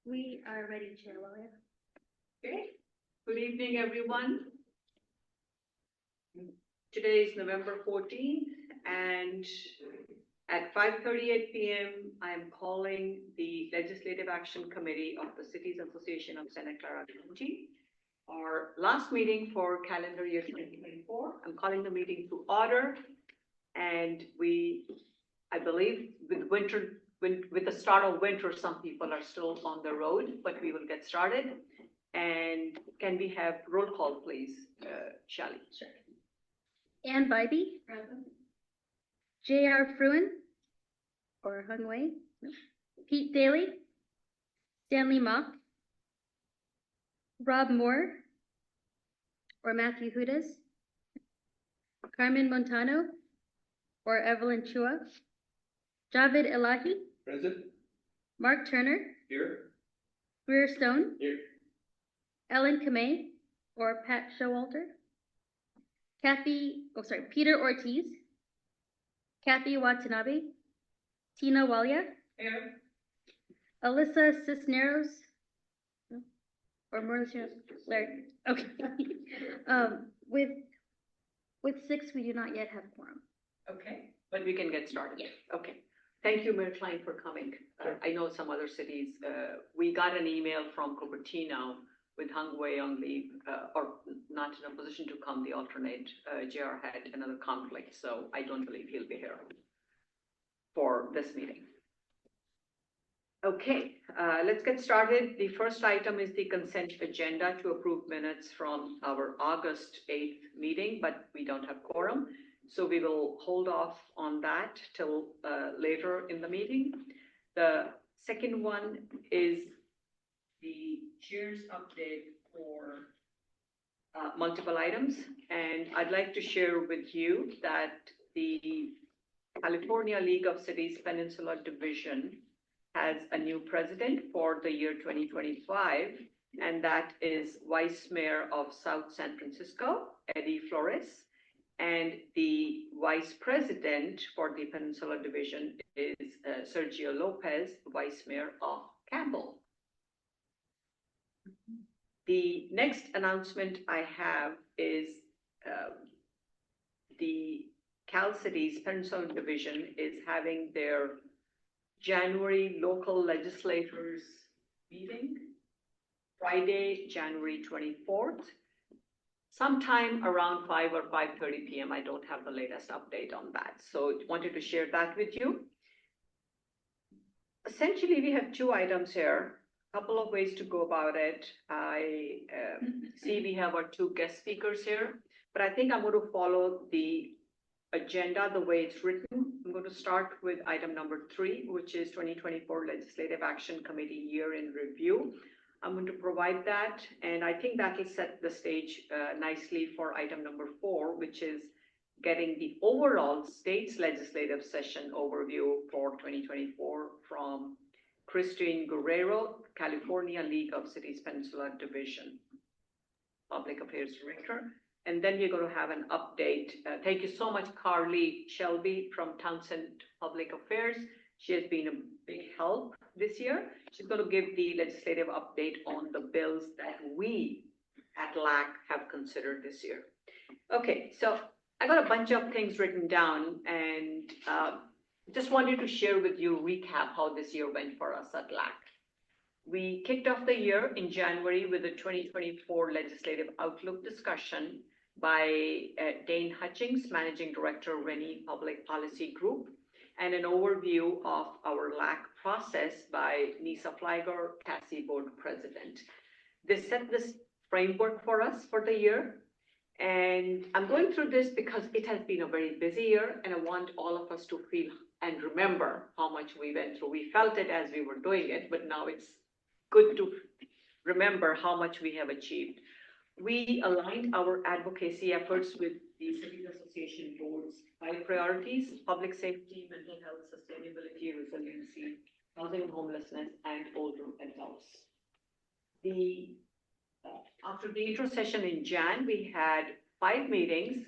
We are ready, Chair Walia. Okay, good evening, everyone. Today is November 14th, and at 5:38 p.m., I am calling the Legislative Action Committee of the Cities Association of Santa Clara County, our last meeting for calendar year 2024. I'm calling the meeting to order, and I believe with the start of winter, some people are still on the road, but we will get started. And can we have roll call, please, Shelley? Sure. Ann Bybee. Present. J.R. Fruin, or Hung Wei. No. Pete Daly. Stanley Mock. Rob Moore, or Matthew Hudas. Carmen Montano, or Evelyn Chua. Javed Elahi. Present. Mark Turner. Here. Greer Stone. Here. Ellen Kamei, or Pat Showalter. Peter Ortiz. Kathy Watanabe. Tina Walia. Here. Alyssa Cisneros. No? Or Mauricio. Larry. Okay. With 6, we do not yet have a quorum. Okay, but we can get started. Yes. Okay. Thank you, Mayor Klein, for coming. I know some other cities, we got an email from Cupertino with Hung Wei on leave, or not in a position to come, the alternate. JR had another conflict, so I don't believe he'll be here for this meeting. Okay, let's get started. The first item is the consent agenda to approve minutes from our August 8th meeting, but we don't have quorum. So we will hold off on that till later in the meeting. The second one is the chair's update for multiple items. And I'd like to share with you that the California League of Cities Peninsula Division has a new president for the year 2025, and that is Vice Mayor of South San Francisco, Eddie Flores. And the Vice President for the Peninsula Division is Sergio Lopez, Vice Mayor of Campbell. The next announcement I have is the Cal Cities Peninsula Division is having their January local legislators meeting, Friday, January 24th. Sometime around 5 or 5:30 p.m. I don't have the latest update on that. So wanted to share that with you. Essentially, we have 2 items here, a couple of ways to go about it. I see we have our 2 guest speakers here, but I think I'm going to follow the agenda the way it's written. I'm going to start with item number 3, which is 2024 Legislative Action Committee Year in Review. I'm going to provide that, and I think that will set the stage nicely for item number 4, which is getting the overall state's legislative session overview for 2024 from Christine Guerrero, California League of Cities Peninsula Division, Public Affairs Director. And then we're going to have an update. Thank you so much, Carly Shelby from Townsend Public Affairs. She has been a big help this year. She's going to give the legislative update on the bills that we at LAC have considered this year. Okay, so I got a bunch of things written down, and just wanted to share with you, recap how this year went for us at LAC. We kicked off the year in January with the 2024 Legislative Outlook discussion by Dane Hutchings, Managing Director, Rennie Public Policy Group, and an overview of our LAC process by Nisa Fliger, Cassie Board President. This set this framework for us for the year. And I'm going through this because it has been a very busy year, and I want all of us to feel and remember how much we went through. We felt it as we were doing it, but now it's good to remember how much we have achieved. We aligned our advocacy efforts with the Cities Association Board's 5 priorities: public safety, mental health, sustainability, resiliency, housing and homelessness, and older adults. After the intro session in Jan, we had 5 meetings.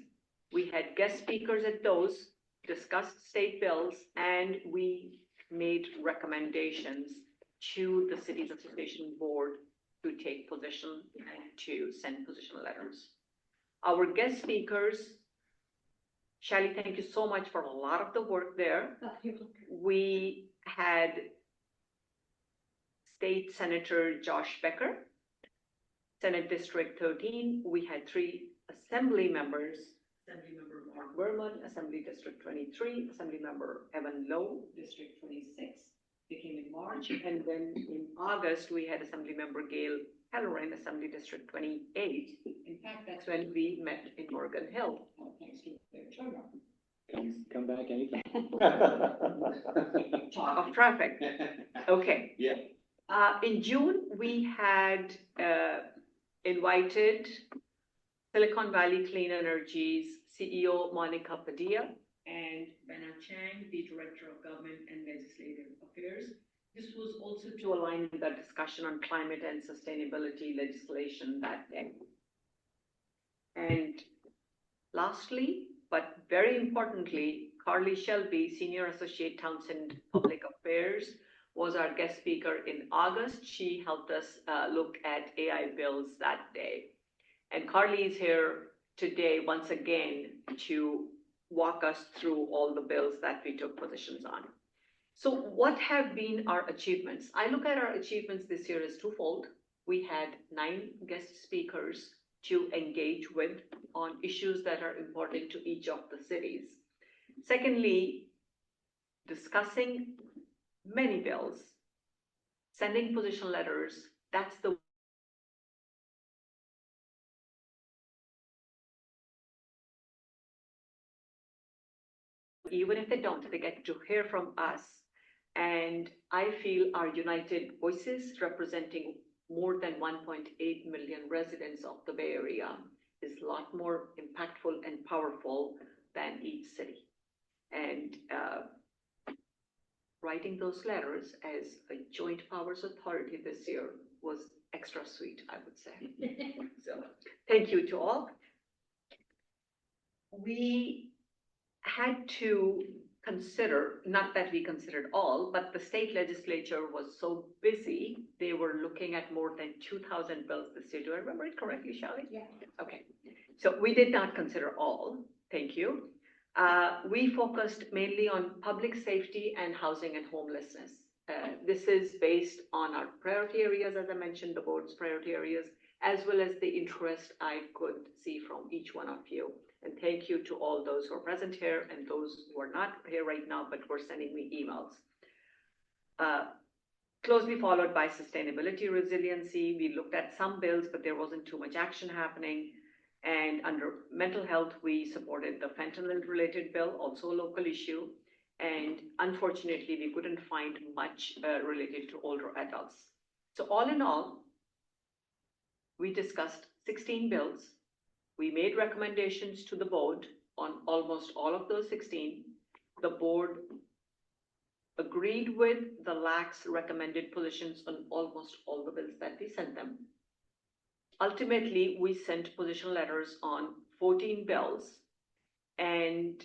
We had guest speakers at those, discussed state bills, and we made recommendations to the Cities Association Board to take position and to send position letters. Our guest speakers, Shally, thank you so much for a lot of the work there. We had State Senator Josh Becker, Senate District 13. We had 3 Assembly members, Assemblymember Mark Berman, Assembly District 23, Assemblymember Evan Lowe, District 26. They came in March, and then in August, we had Assemblymember Gail Halloran, Assembly District 28. In fact, that's when we met in Morgan Hill, thanks to their turnout. Please come back anytime. Talk of traffic. Okay. Yeah. In June, we had invited Silicon Valley Clean Energy's CEO, Monica Padilla, and Benna Chang, the Director of Government and Legislative Affairs. This was also to align with the discussion on climate and sustainability legislation that day. And lastly, but very importantly, Carly Shelby, Senior Associate Townsend Public Affairs, was our guest speaker in August. She helped us look at AI bills that day. And Carly is here today once again to walk us through all the bills that we took positions on. So what have been our achievements? I look at our achievements this year as twofold. We had 9 guest speakers to engage with on issues that are important to each of the cities. Secondly, discussing many bills, sending position letters. That's the even if they don't, they get to hear from us. And I feel our united voices representing more than 1.8 million residents of the Bay Area is a lot more impactful and powerful than each city. And writing those letters as a joint powers authority this year was extra sweet, I would say. So thank you to all. We had to consider, not that we considered all, but the state legislature was so busy, they were looking at more than 2,000 bills this year. Do I remember it correctly, Shally? Yeah. Okay. So we did not consider all. Thank you. We focused mainly on public safety and housing and homelessness. This is based on our priority areas, as I mentioned, the board's priority areas, as well as the interest I could see from each one of you. And thank you to all those who are present here and those who are not here right now, but were sending me emails. Closely followed by sustainability resiliency. We looked at some bills, but there wasn't too much action happening. And under mental health, we supported the fentanyl-related bill, also a local issue. And unfortunately, we couldn't find much related to older adults. So all in all, we discussed 16 bills. We made recommendations to the board on almost all of those 16. The board agreed with the LAC's recommended positions on almost all the bills that we sent them. Ultimately, we sent position letters on 14 bills. And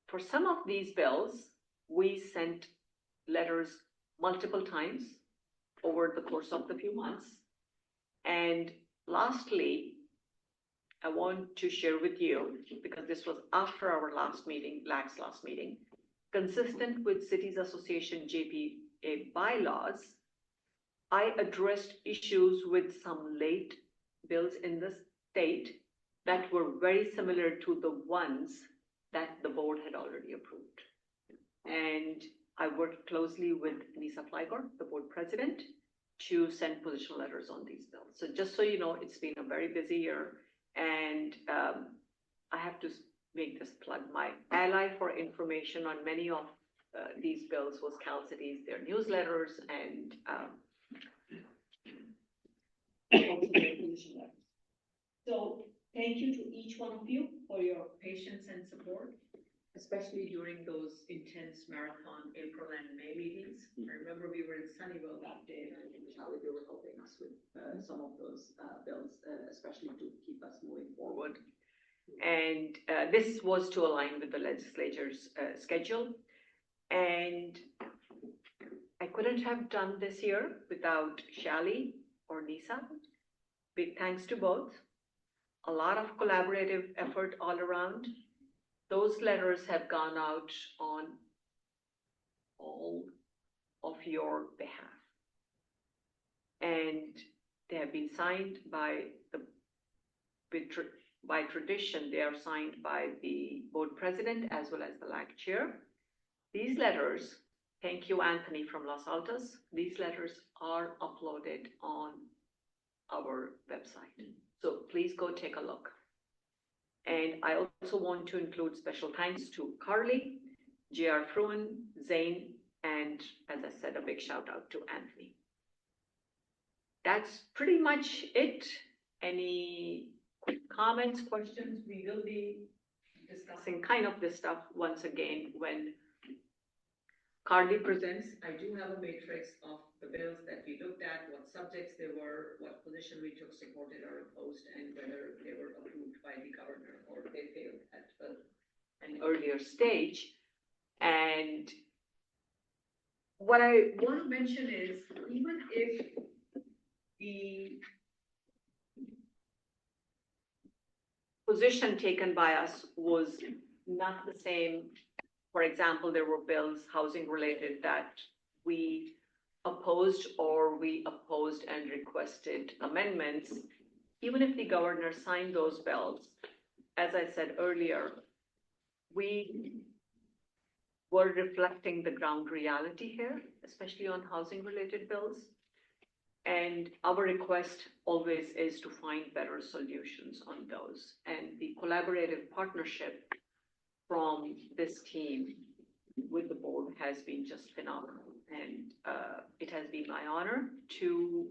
for some of these bills, we sent letters multiple times over the course of the few months. And lastly, I want to share with you, because this was after our last meeting, LAC's last meeting, consistent with Cities Association JPA bylaws, I addressed issues with some late bills in the state that were very similar to the ones that the board had already approved. And I worked closely with Lisa Fligor, the board president, to send position letters on these bills. So just so you know, it's been a very busy year. And I have to make this plug. My ally for information on many of these bills was Cal Cities, their newsletters, and also their position letters. So thank you to each one of you for your patience and support, especially during those intense marathon April and May meetings. I remember we were in Sunnyvale that day, and Charlie, you were helping us with some of those bills, especially to keep us moving forward. And this was to align with the legislature's schedule. And I couldn't have done this year without Shali or Nisa. Big thanks to both. A lot of collaborative effort all around. Those letters have gone out on all of your behalf. And they have been signed by by tradition, they are signed by the board president as well as the LAC chair. These letters, thank you, Anthony from Los Altos. These letters are uploaded on our website. So please go take a look. And I also want to include special thanks to Carly, J.R. Fruin, Zane, and as I said, a big shout out to Anthony. That's pretty much it. Any quick comments, questions? We will be discussing kind of this stuff once again when Carly presents. I do have a matrix of the bills that we looked at, what subjects they were, what position we took, supported or opposed, and whether they were approved by the governor or they failed at an earlier stage. And what I want to mention is, even if the position taken by us was not the same. For example, there were bills, housing related, that we opposed and requested amendments. Even if the governor signed those bills, as I said earlier, we were reflecting the ground reality here, especially on housing related bills. And our request always is to find better solutions on those. And the collaborative partnership from this team with the board has been just phenomenal. And it has been my honor to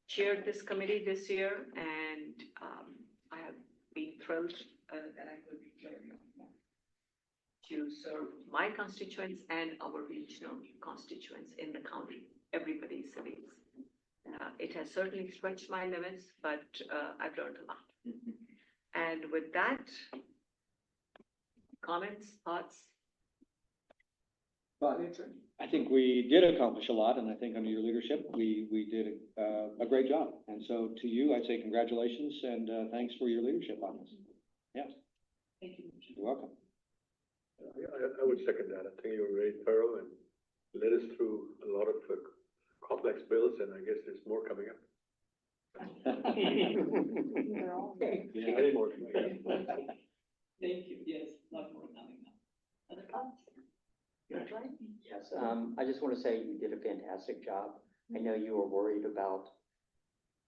chair this committee this year. And I have been thrilled that I could be here to serve my constituents and our regional constituents in the county, everybody's cities. It has certainly stretched my limits, but I've learned a lot. And with that, comments, thoughts? Well, I think we did accomplish a lot, and I think under your leadership, we did a great job. And so to you, I'd say congratulations and thanks for your leadership on this. Yeah. Thank you. You're welcome. I would second that. I think you were very thorough and led us through a lot of complex bills, and I guess there's more coming up. Yeah. Many more coming up. Thank you. Yes, lot more coming up. Other thoughts? You're right. Yes, I just want to say you did a fantastic job. I know you were worried about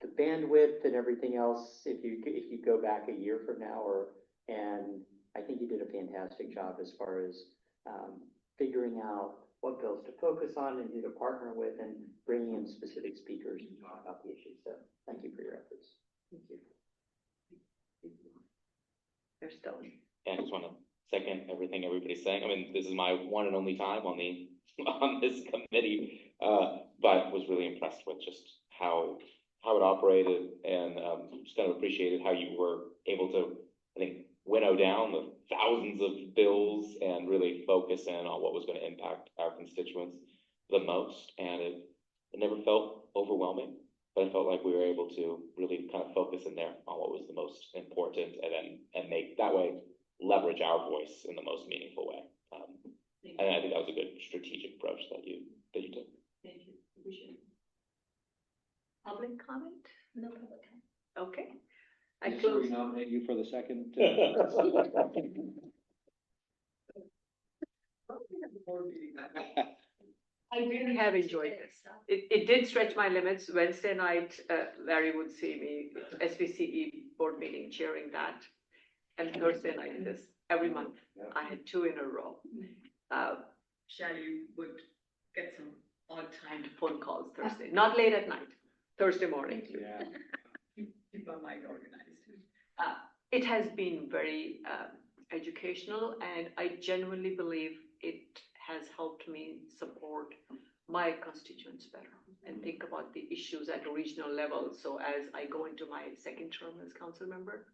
the bandwidth and everything else if you go back a year from now, and I think you did a fantastic job as far as figuring out what bills to focus on and who to partner with and bringing in specific speakers to talk about the issues. So thank you for your efforts. Thank you. There's still. Yeah, I just want to second everything everybody's saying. I mean, this is my one and only time on this committee, but was really impressed with just how it operated, and just kind of appreciated how you were able to, I think, winnow down the thousands of bills and really focus in on what was going to impact our constituents the most. And it never felt overwhelming, but I felt like we were able to really kind of focus in there on what was the most important, and make that way leverage our voice in the most meaningful way. And I think that was a good strategic approach that you took. Thank you. Appreciate it. Public comment? No public comment. Okay. I Should close. we nominate you for the second? I really have enjoyed this. It did stretch my limits. Wednesday night, Larry would see me, SVCE board meeting, chairing that. And Thursday night, this every month. I had 2 in a row. Shally would get some odd timed phone calls Thursday, not late at night, Thursday morning. Yeah. Keep my mind organized. It has been very educational, and I genuinely believe it has helped me support my constituents better and think about the issues at a regional level. So as I go into my second term as council member,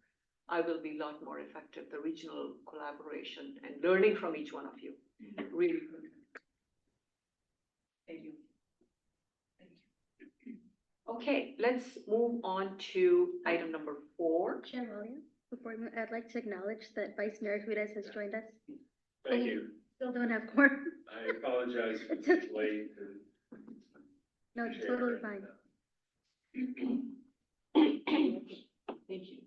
I will be a lot more effective. The regional collaboration and learning from each one of you. Really good. Thank you. Okay, let's move on to item number 4. Chair Williams, before we move, I'd like to acknowledge that Vice Mayor Hudes has joined us. Thank you. Still don't have quorum. I apologize for It's okay. being late. No, it's totally fine. Thank you.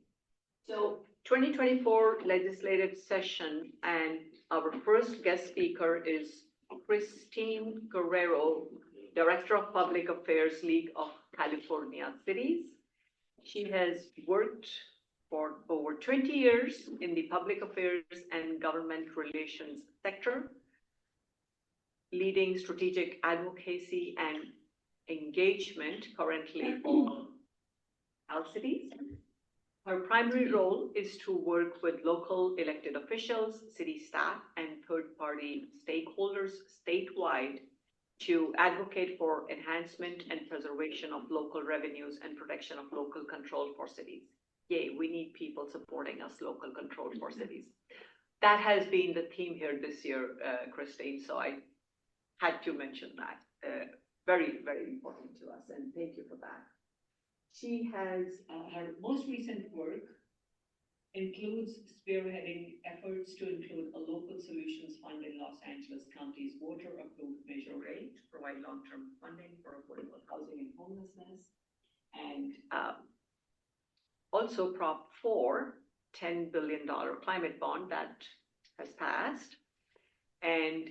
So 2024 legislative session, and our first guest speaker is Christine Guerrero, Director of Public Affairs, League of California Cities. She has worked for over 20 years in the public affairs and government relations sector, leading strategic advocacy and engagement currently for Cal Cities. Her primary role is to work with local elected officials, city staff, and third-party stakeholders statewide to advocate for enhancement and preservation of local revenues and protection of local control for cities. Yay, we need people supporting us, local control for cities. That has been the theme here this year, Christine, so I had to mention that. Very, very important to us, and thank you for that. She has, her most recent work includes spearheading efforts to include a local solutions fund in Los Angeles County's voter-approved Measure 8 to provide long-term funding for affordable housing and homelessness. And also Prop 4, $10 billion climate bond that has passed, and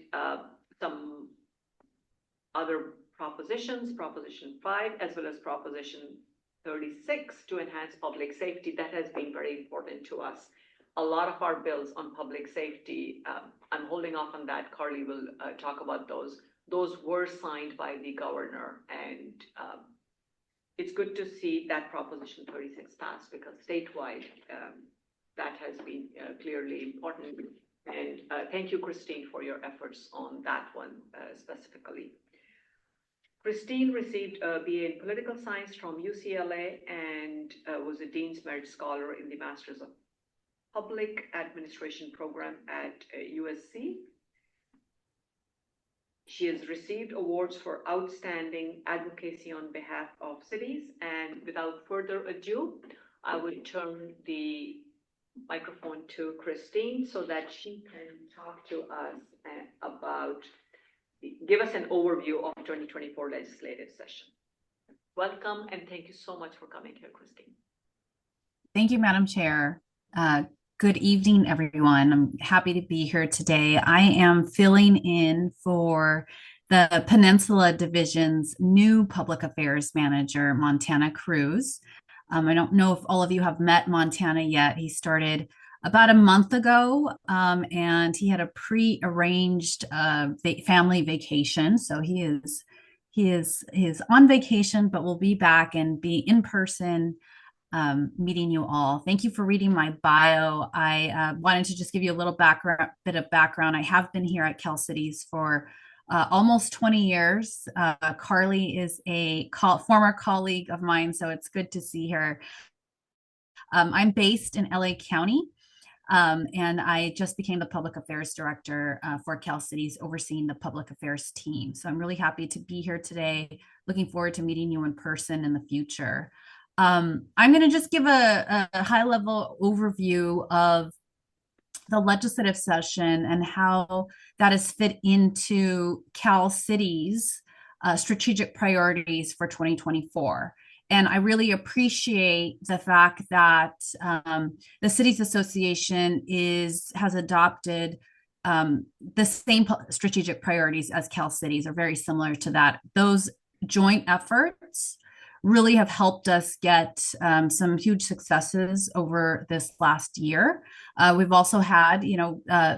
some other propositions, Proposition 5, as well as Proposition 36 to enhance public safety. That has been very important to us. A lot of our bills on public safety, I'm holding off on that. Carly will talk about those. Those were signed by the governor, and it's good to see that Proposition 36 pass, because statewide, that has been clearly important. And thank you, Christine, for your efforts on that one specifically. Christine received a BA in Political Science from UCLA and was a Dean's Merit Scholar in the Masters of Public Administration program at USC. She has received awards for outstanding advocacy on behalf of cities. And without further ado, I will turn the microphone to Christine so that she can talk to us about, give us an overview of 2024 legislative session. Welcome, and thank you so much for coming here, Christine. Thank you, Madam Chair. Good evening, everyone. I'm happy to be here today. I am filling in for the Peninsula Division's new Public Affairs Manager, Montana Cruz. I don't know if all of you have met Montana yet. He started about a month ago, and he had a pre-arranged family vacation. So he is on vacation, but will be back and be in person meeting you all. Thank you for reading my bio. I wanted to just give you a little bit of background. I have been here at Cal Cities for almost 20 years. Carly is a former colleague of mine, so it's good to see her. I'm based in LA County, and I just became the Public Affairs Director for Cal Cities, overseeing the Public Affairs team. So I'm really happy to be here today. Looking forward to meeting you in person in the future. I'm going to just give a high-level overview of the legislative session and how that is fit into Cal Cities' strategic priorities for 2024. And I really appreciate the fact that the Cities Association has adopted the same strategic priorities as Cal Cities, are very similar to that. Those joint efforts really have helped us get some huge successes over this last year. We've also had,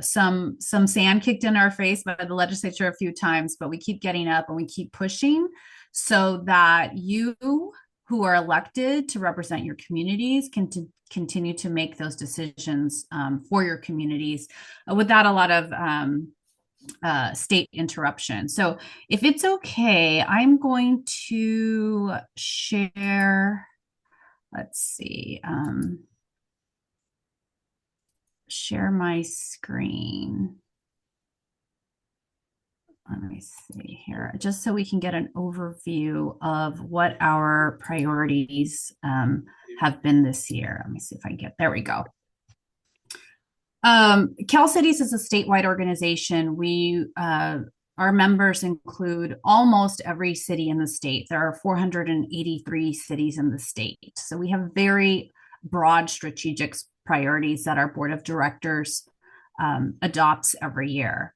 some sand kicked in our face by the legislature a few times, but we keep getting up and we keep pushing so that you who are elected to represent your communities can continue to make those decisions for your communities without a lot of state interruption. So if it's okay, I'm going to share, share my screen. let me see here, just so we can get an overview of what our priorities have been this year. Let me see if I can get, there we go. Cal Cities is a statewide organization. Our members include almost every city in the state. There are 483 cities in the state. So we have very broad strategic priorities that our board of directors adopts every year.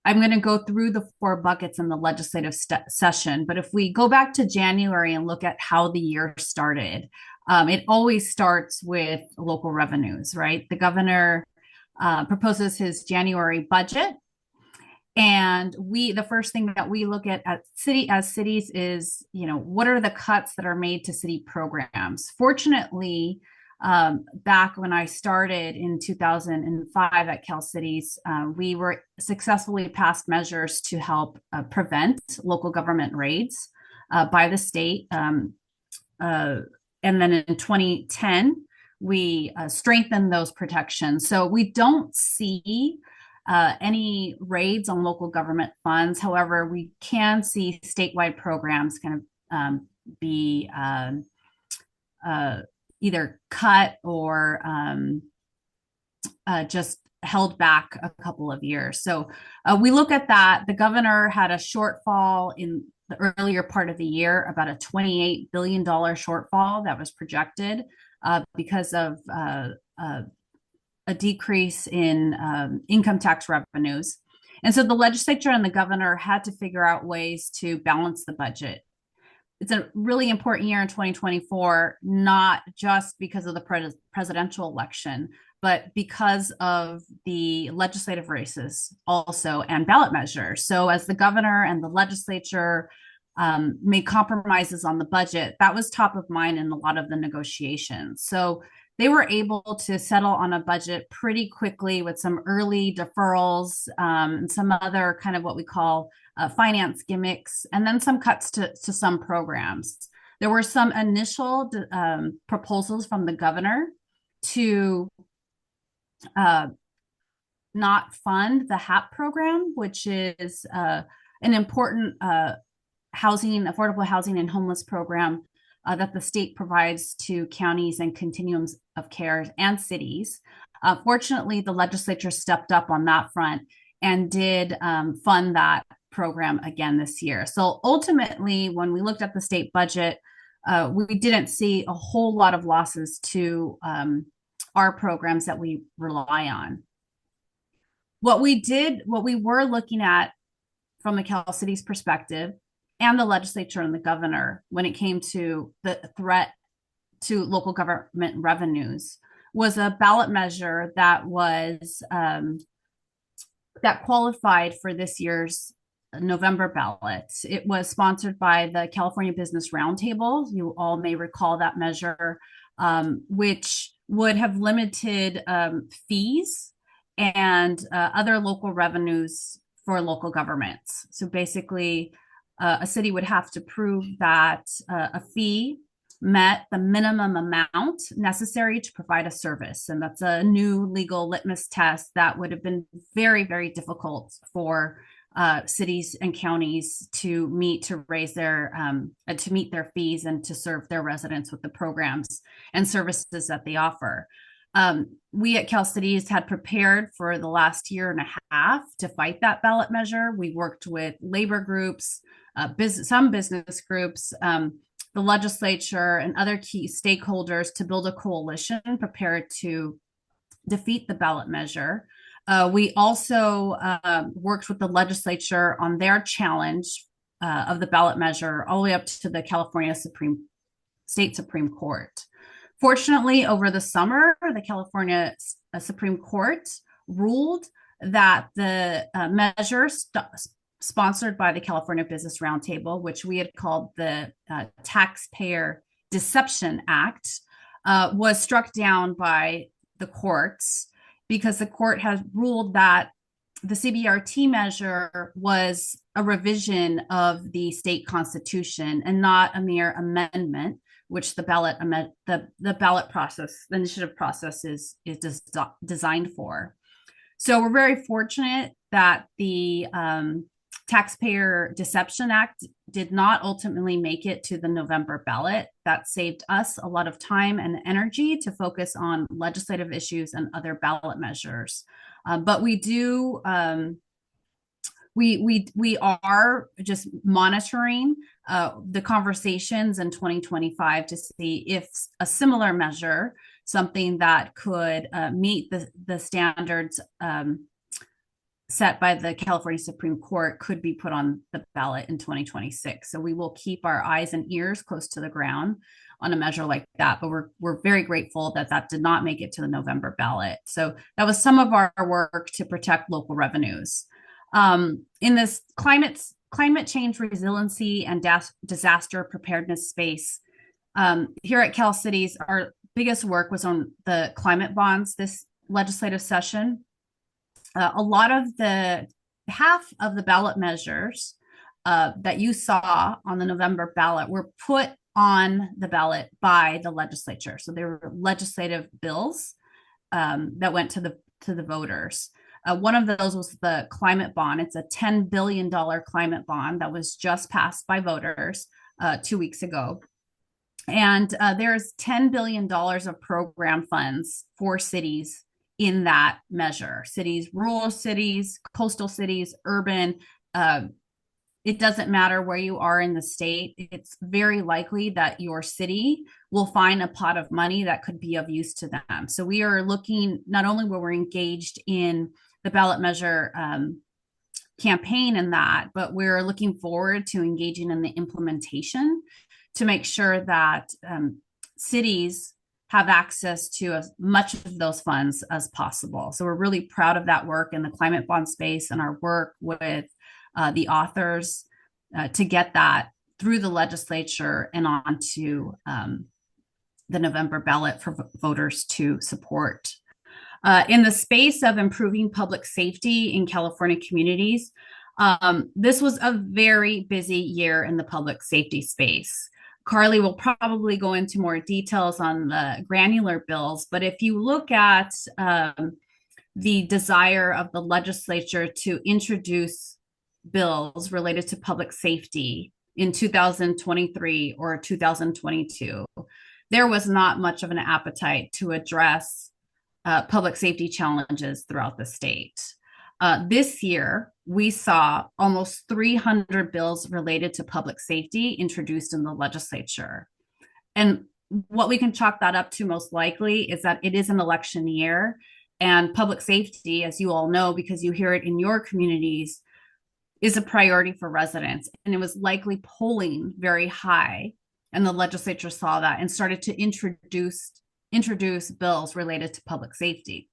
I'm going to go through the 4 buckets in the legislative session, but if we go back to January and look at how the year started, it always starts with local revenues, right? The governor proposes his January budget, and the first thing that we look at cities is, what are the cuts that are made to city programs? Fortunately, back when I started in 2005 at Cal Cities, we were successfully passed measures to help prevent local government raids by the state. And then in 2010, we strengthened those protections. So we don't see any raids on local government funds. However, we can see statewide programs kind of be either cut or just held back a couple of years. So we look at that. The governor had a shortfall in the earlier part of the year, about a $28 billion shortfall that was projected because of a decrease in income tax revenues. And so the legislature and the governor had to figure out ways to balance the budget. It's a really important year in 2024, not just because of the presidential election, but because of the legislative races also and ballot measures. So as the governor and the legislature made compromises on the budget, that was top of mind in a lot of the negotiations. So they were able to settle on a budget pretty quickly with some early deferrals and some other kind of what we call finance gimmicks, and then some cuts to some programs. There were some initial proposals from the governor to not fund the HAP program, which is an important affordable housing and homeless program that the state provides to counties and continuums of care and cities. Fortunately, the legislature stepped up on that front and did fund that program again this year. So ultimately, when we looked at the state budget, we didn't see a whole lot of losses to our programs that we rely on. What we were looking at from the Cal Cities perspective and the legislature and the governor when it came to the threat to local government revenues was a ballot measure that was that qualified for this year's November ballot. It was sponsored by the California Business Roundtable. You all may recall that measure, which would have limited fees and other local revenues for local governments. So basically, a city would have to prove that a fee met the minimum amount necessary to provide a service. And that's a new legal litmus test that would have been very, very difficult for cities and counties to meet, to raise to meet their fees and to serve their residents with the programs and services that they offer. We at Cal Cities had prepared for the last year and a half to fight that ballot measure. We worked with labor groups, some business groups, the legislature, and other key stakeholders to build a coalition prepared to defeat the ballot measure. We also worked with the legislature on their challenge of the ballot measure all the way up to the California State Supreme Court. Fortunately, over the summer, the California Supreme Court ruled that the measure sponsored by the California Business Roundtable, which we had called the Taxpayer Deception Act, was struck down by the courts because the court has ruled that the CBRT measure was a revision of the state constitution and not a mere amendment, which the ballot process, the initiative process is designed for. So we're very fortunate that the Taxpayer Deception Act did not ultimately make it to the November ballot. That saved us a lot of time and energy to focus on legislative issues and other ballot measures. But we do, we are just monitoring the conversations in 2025 to see if a similar measure, something that could meet the standards set by the California Supreme Court, could be put on the ballot in 2026. So we will keep our eyes and ears close to the ground on a measure like that. But we're very grateful that that did not make it to the November ballot. So that was some of our work to protect local revenues. In this climate change resiliency and disaster preparedness space, here at Cal Cities, our biggest work was on the climate bonds this legislative session. A lot of half of the ballot measures that you saw on the November ballot were put on the ballot by the legislature. So they were legislative bills that went to the voters. One of those was the climate bond. It's a $10 billion climate bond that was just passed by voters 2 weeks ago. And there's $10 billion of program funds for cities in that measure. Cities, rural cities, coastal cities, urban. It doesn't matter where you are in the state. It's very likely that your city will find a pot of money that could be of use to them. So we are looking, not only where we're engaged in the ballot measure campaign and that, but we're looking forward to engaging in the implementation to make sure that cities have access to as much of those funds as possible. So we're really proud of that work in the climate bond space and our work with the authors to get that through the legislature and onto the November ballot for voters to support. In the space of improving public safety in California communities, this was a very busy year in the public safety space. Carly will probably go into more details on the granular bills, but if you look at the desire of the legislature to introduce bills related to public safety in 2023 or 2022, there was not much of an appetite to address public safety challenges throughout the state. This year, we saw almost 300 bills related to public safety introduced in the legislature. And what we can chalk that up to most likely is that it is an election year, and public safety, as you all know, because you hear it in your communities, is a priority for residents. And it was likely polling very high, and the legislature saw that and started to introduce bills related to public safety.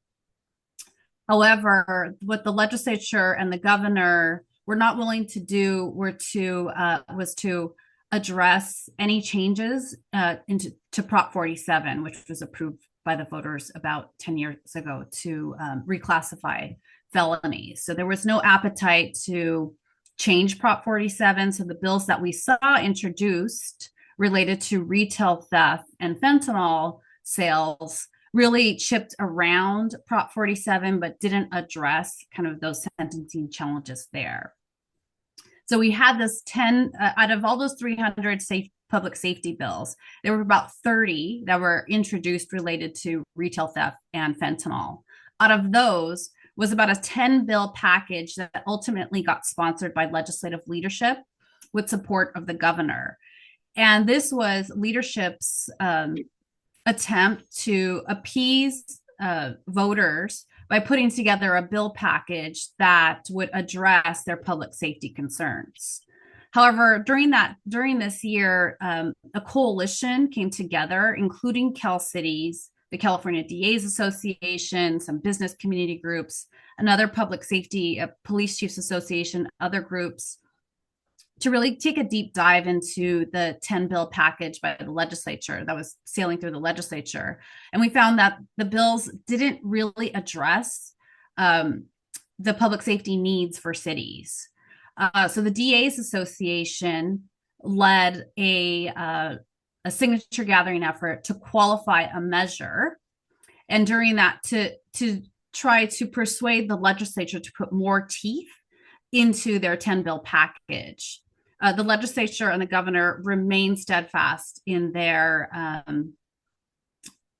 However, what the legislature and the governor were not willing to do was to address any changes to Prop 47, which was approved by the voters about 10 years ago to reclassify felonies. So there was no appetite to change Prop 47. So the bills that we saw introduced related to retail theft and fentanyl sales really chipped around Prop 47, but didn't address kind of those sentencing challenges there. So we had this 10, out of all those 300 public safety bills, there were about 30 that were introduced related to retail theft and fentanyl. Out of those was about a 10 bill package that ultimately got sponsored by legislative leadership with support of the governor. And this was leadership's attempt to appease voters by putting together a bill package that would address their public safety concerns. However, during this year, a coalition came together, including Cal Cities, the California DA's Association, some business community groups, another public safety, police chiefs association, other groups, to really take a deep dive into the 10 bill package by the legislature that was sailing through the legislature. And we found that the bills didn't really address the public safety needs for cities. So the DA's Association led a signature gathering effort to qualify a measure. And during that, to try to persuade the legislature to put more teeth into their 10 bill package. The legislature and the governor remain steadfast in their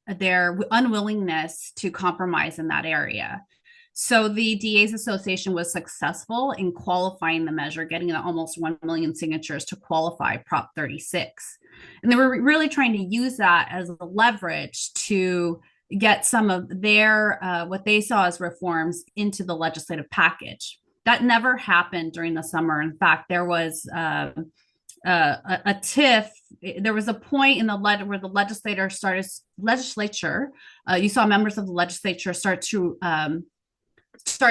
unwillingness to compromise in that area. So the DA's Association was successful in qualifying the measure, getting almost 1 million signatures to qualify Prop 36. And they were really trying to use that as a leverage to get some of their, what they saw as reforms into the legislative package. That never happened during the summer. In fact, there was a tiff. There was a point in the letter where the legislature, you saw members of the legislature start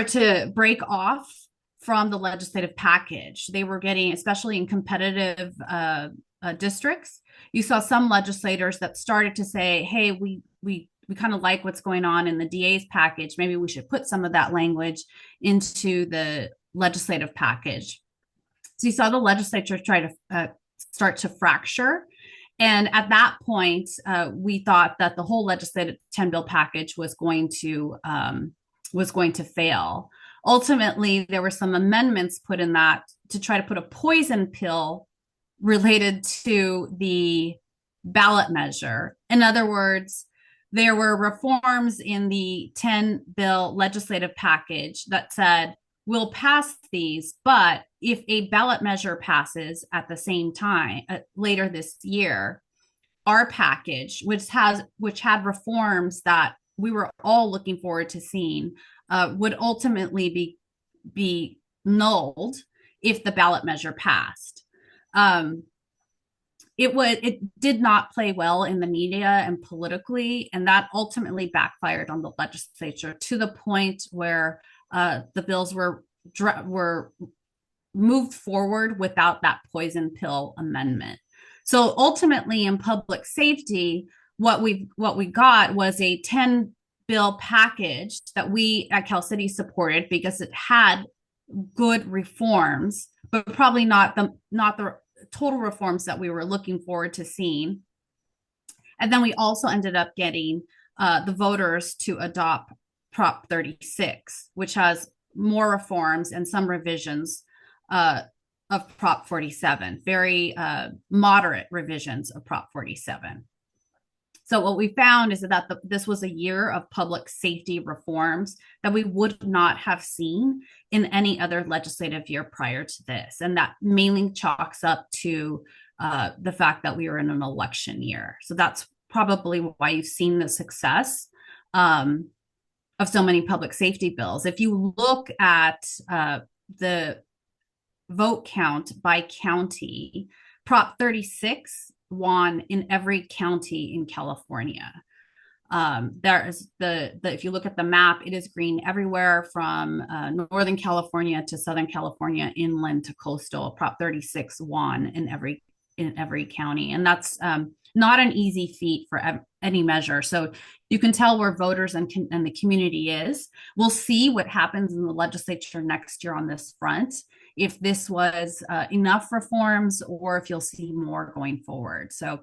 to break off from the legislative package. They were getting, especially in competitive districts, you saw some legislators that started to say, hey, we kind of like what's going on in the DA's package. Maybe we should put some of that language into the legislative package. So you saw the legislature try to start to fracture. And at that point, we thought that the whole legislative 10 bill package was going to fail. Ultimately, there were some amendments put in that to try to put a poison pill related to the ballot measure. In other words, there were reforms in the 10 bill legislative package that said, we'll pass these, but if a ballot measure passes at the same time later this year, our package, which had reforms that we were all looking forward to seeing, would ultimately be nulled if the ballot measure passed. It did not play well in the media and politically, and that ultimately backfired on the legislature to the point where the bills were moved forward without that poison pill amendment. So ultimately, in public safety, what we got was a 10 bill package that we at Cal City supported because it had good reforms, but probably not the total reforms that we were looking forward to seeing. And then we also ended up getting the voters to adopt Prop 36, which has more reforms and some revisions of Prop 47, very moderate revisions of Prop 47. So what we found is that this was a year of public safety reforms that we would not have seen in any other legislative year prior to this. And that mainly chalks up to the fact that we were in an election year. So that's probably why you've seen the success of so many public safety bills. If you look at the vote count by county, Prop 36 won in every county in California. There is if you look at the map, it is green everywhere from Northern California to Southern California, inland to coastal. Prop 36 won in every county, and that's not an easy feat for any measure. So you can tell where voters and the community is. We'll see what happens in the legislature next year on this front, if this was enough reforms or if you'll see more going forward. So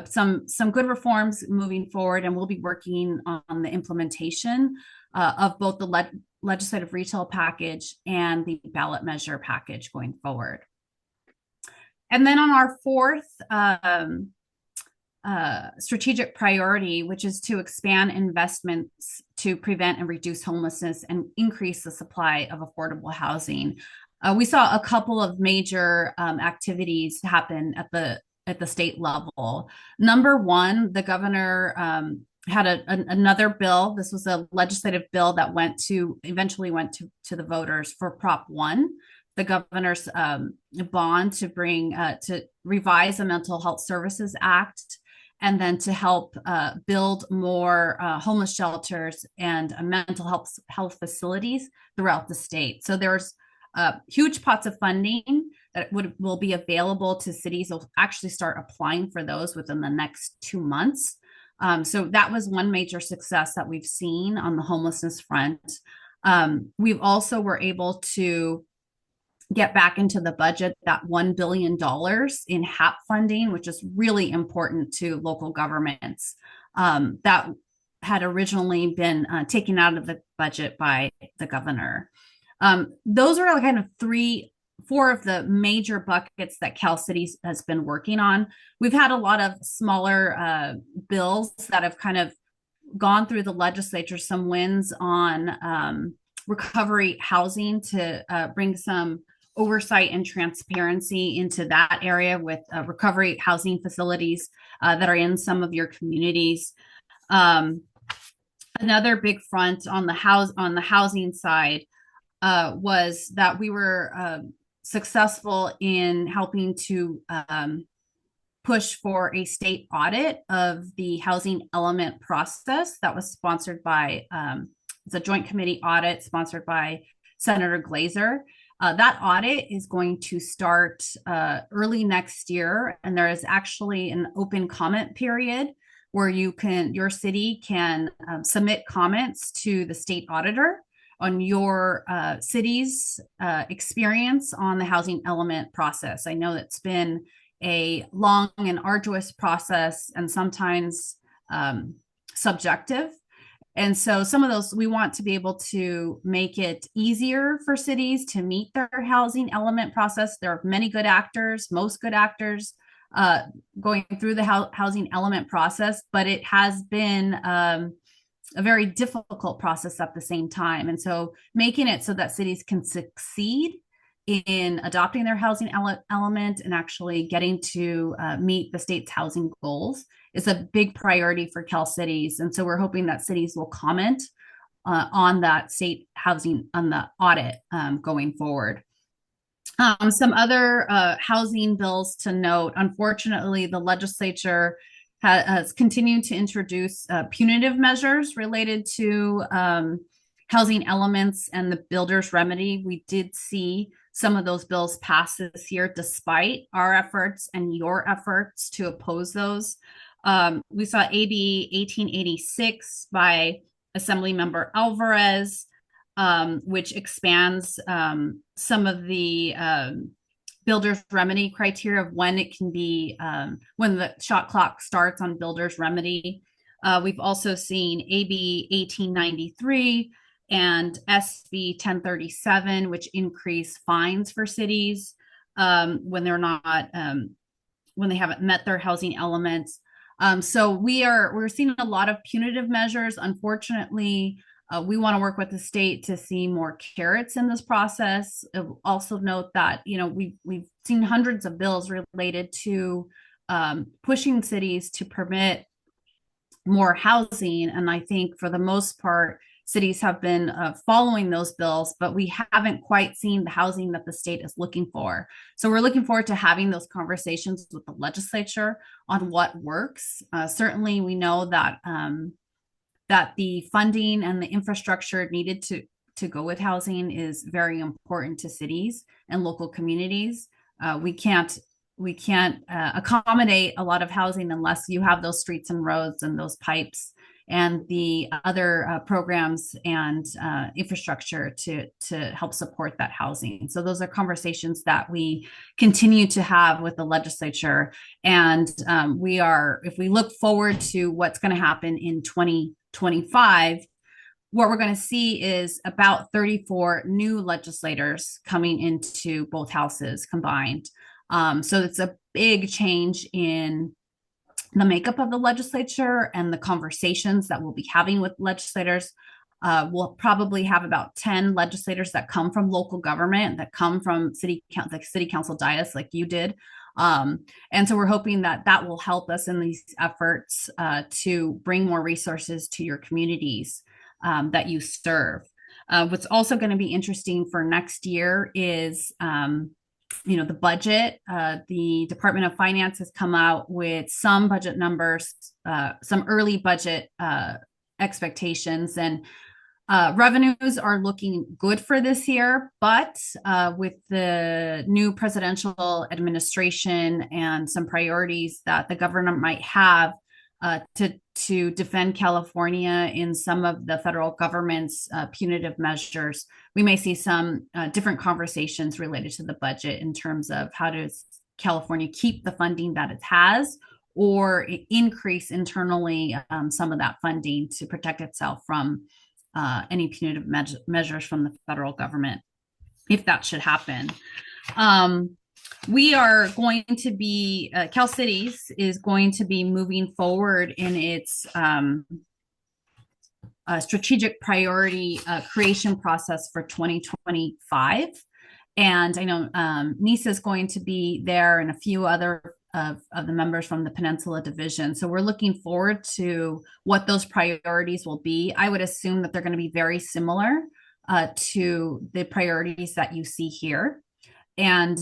some good reforms moving forward, and we'll be working on the implementation of both the legislative retail package and the ballot measure package going forward. And then on our fourth strategic priority, which is to expand investments to prevent and reduce homelessness and increase the supply of affordable housing. We saw a couple of major activities happen at the state level. Number one, the governor had another bill. This was a legislative bill that eventually went to the voters for Prop 1, the governor's bond to revise the Mental Health Services Act, and then to help build more homeless shelters and mental health facilities throughout the state. So there's huge pots of funding that will be available to cities. Will actually start applying for those within the next 2 months. So that was one major success that we've seen on the homelessness front. We've also were able to get back into the budget that $1 billion in HAP funding, which is really important to local governments. That had originally been taken out of the budget by the governor. Those are kind of four of the major buckets that Cal Cities has been working on. We've had a lot of smaller bills that have kind of gone through the legislature, some wins on recovery housing to bring some oversight and transparency into that area with recovery housing facilities that are in some of your communities. Another big front on the housing side was that we were successful in helping to push for a state audit of the housing element process that was sponsored by it's a joint committee audit sponsored by Senator Glazer. That audit is going to start early next year, and there is actually an open comment period where your city can submit comments to the state auditor on your city's experience on the housing element process. I know it's been a long and arduous process and sometimes subjective. And so some of those, we want to be able to make it easier for cities to meet their housing element process. There are many good actors, most good actors going through the housing element process, but it has been a very difficult process at the same time. And so making it so that cities can succeed in adopting their housing element and actually getting to meet the state's housing goals is a big priority for Cal Cities. And so we're hoping that cities will comment on that state housing on the audit going forward. Some other housing bills to note. Unfortunately, the legislature has continued to introduce punitive measures related to housing elements and the builder's remedy. We did see some of those bills pass this year, despite our efforts and your efforts to oppose those. We saw AB 1886 by Assemblymember Alvarez, which expands some of the builder's remedy criteria of when it can be, when the shot clock starts on builder's remedy. We've also seen AB 1893 and SB 1037, which increase fines for cities when they're not, when they haven't met their housing elements. So we're seeing a lot of punitive measures. Unfortunately, we want to work with the state to see more carrots in this process. Also note that, we've seen hundreds of bills related to pushing cities to permit more housing. And I think for the most part, cities have been following those bills, but we haven't quite seen the housing that the state is looking for. So we're looking forward to having those conversations with the legislature on what works. Certainly, we know that that the funding and the infrastructure needed to go with housing is very important to cities and local communities. We can't accommodate a lot of housing unless you have those streets and roads and those pipes and the other programs and infrastructure to help support that housing. So those are conversations that we continue to have with the legislature. And if we look forward to what's going to happen in 2025, what we're going to see is about 34 new legislators coming into both houses combined. So it's a big change in the makeup of the legislature and the conversations that we'll be having with legislators. We'll probably have about 10 legislators that come from local government, that come from city council dais like you did. And so we're hoping that that will help us in these efforts to bring more resources to your communities that you serve. What's also going to be interesting for next year is the budget. The Department of Finance has come out with some budget numbers, some early budget expectations, and revenues are looking good for this year. But with the new presidential administration and some priorities that the government might have to defend California in some of the federal government's punitive measures, we may see some different conversations related to the budget in terms of how does California keep the funding that it has, or increase internally some of that funding to protect itself from any punitive measures from the federal government, if that should happen. We are going to be, Cal Cities is going to be moving forward in its strategic priority creation process for 2025. And I know Nisa is going to be there and a few other of the members from the Peninsula Division. So we're looking forward to what those priorities will be. I would assume that they're going to be very similar to the priorities that you see here. And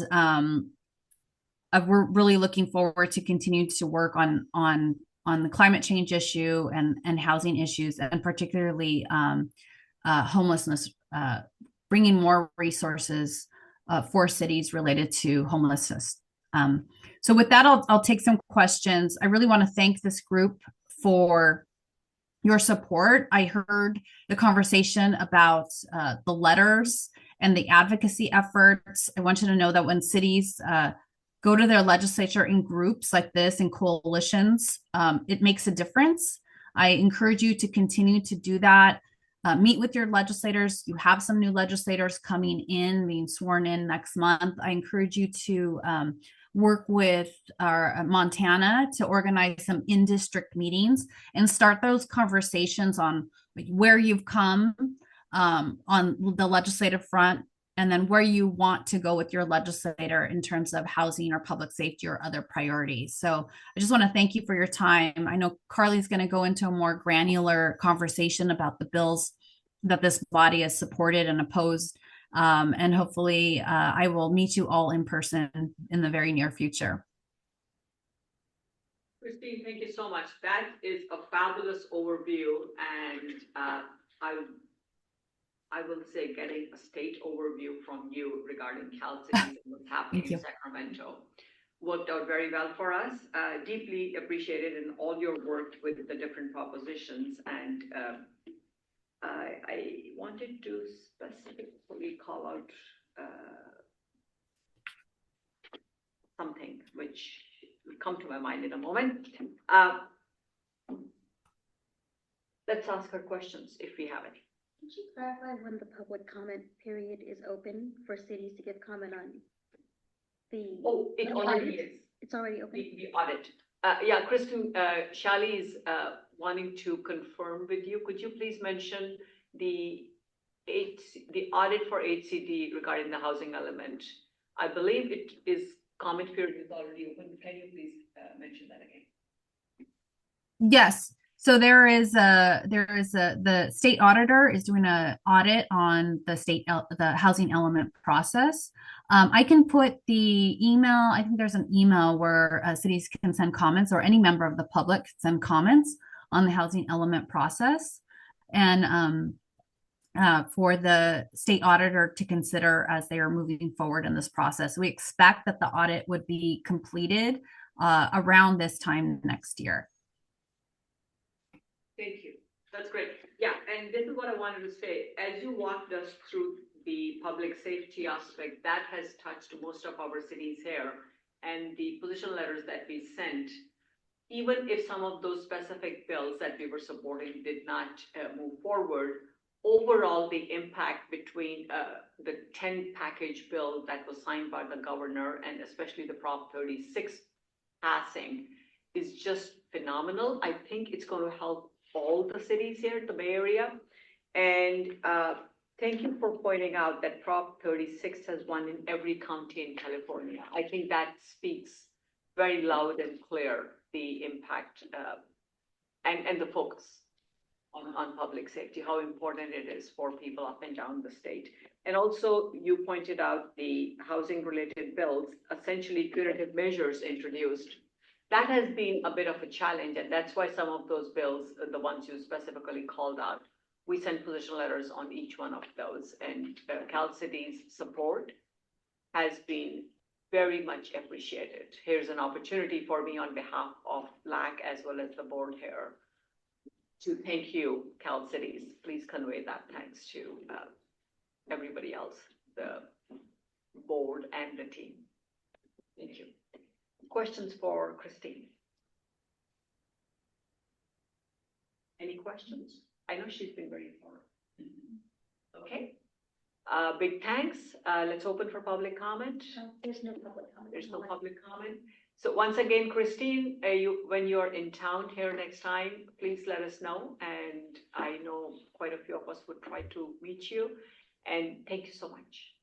we're really looking forward to continue to work on the climate change issue and housing issues, and particularly homelessness, bringing more resources for cities related to homelessness. So with that, I'll take some questions. I really want to thank this group for your support. I heard the conversation about the letters and the advocacy efforts. I want you to know that when cities go to their legislature in groups like this, in coalitions, it makes a difference. I encourage you to continue to do that. Meet with your legislators. You have some new legislators coming in, being sworn in next month. I encourage you to work with our Montana to organize some in-district meetings and start those conversations on where you've come on the legislative front, and then where you want to go with your legislator in terms of housing or public safety or other priorities. So I just want to thank you for your time. I know Carly's going to go into a more granular conversation about the bills that this body has supported and opposed. And hopefully I will meet you all in person in the very near future. Christine, thank you so much. That is a fabulous overview, and I will say getting a state overview from you regarding Cal Cities and what's happening in Sacramento worked out very well for us. Deeply appreciated in all your work with the different propositions, and I wanted to specifically call out something which will come to my mind in a moment. Let's ask her questions if we have any. Could you clarify when the public comment period is open for cities to give comment on the? Oh, it already is. It's already open? The audit. Yeah, Kristen, Shali is wanting to confirm with you. Could you please mention the audit for HCD regarding the housing element? I believe it is comment period is already open. Can you please mention that again? Yes. So the state auditor is doing an audit on the housing element process. I can put the email. I think there's an email where cities can send comments, or any member of the public can send comments on the housing element process, and for the state auditor to consider as they are moving forward in this process. We expect that the audit would be completed around this time next year. Thank you. That's great. Yeah, and this is what I wanted to say. As you walked us through the public safety aspect, that has touched most of our cities here, and the position letters that we sent, even if some of those specific bills that we were supporting did not move forward, overall the impact between the 10 package bill that was signed by the governor, and especially the Prop 36 passing, is just phenomenal. I think it's going to help all the cities here in the Bay Area. And thank you for pointing out that Prop 36 has won in every county in California. I think that speaks very loud and clear the impact and the focus on public safety, how important it is for people up and down the state. And also, you pointed out the housing related bills, essentially punitive measures introduced. That has been a bit of a challenge, and that's why some of those bills, the ones you specifically called out, we sent position letters on each one of those, and Cal City's support has been very much appreciated. Here's an opportunity for me on behalf of LAC as well as the board here to thank you, Cal Cities. Please convey that thanks to everybody else, the board and the team. Thank you. Questions for Christine? Any questions? I know she's been very thorough. Okay. Big thanks. Let's open for public comment. There's no public comment. There's no public comment. So once again, Christine, when you're in town here next time, please let us know. And I know quite a few of us would try to meet you. And thank you so much.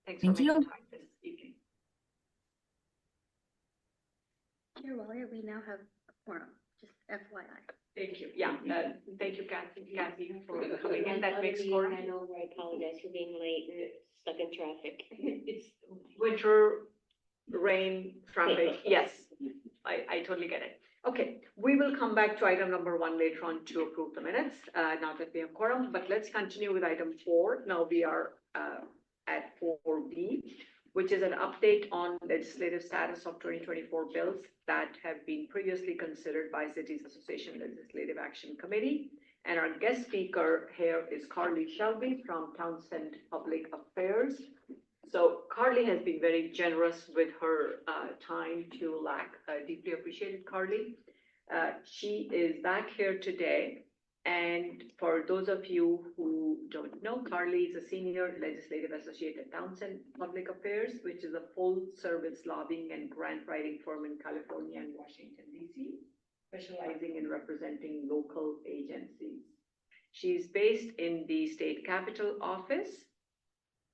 Thanks for Thank making you. time this evening. Chair Waller, we now have a quorum, just FYI. Thank you. Yeah, thank you, Kathy, for coming in. That makes for. I know, I apologize for being late and stuck in traffic. It's winter, rain, traffic. Yes, I totally get it. Okay, we will come back to item number 1 later on to approve the minutes, now that we have quorum, but let's continue with item 4. Now we are at 4B, which is an update on legislative status of 2024 bills that have been previously considered by Cities Association Legislative Action Committee. And our guest speaker here is Carly Shelby from Townsend Public Affairs. So Carly has been very generous with her time to deeply appreciated Carly. She is back here today. And for those of you who don't know, Carly is a senior legislative associate at Townsend Public Affairs, which is a full service lobbying and grant writing firm in California and Washington, D.C., specializing in representing local agencies. She's based in the state capitol office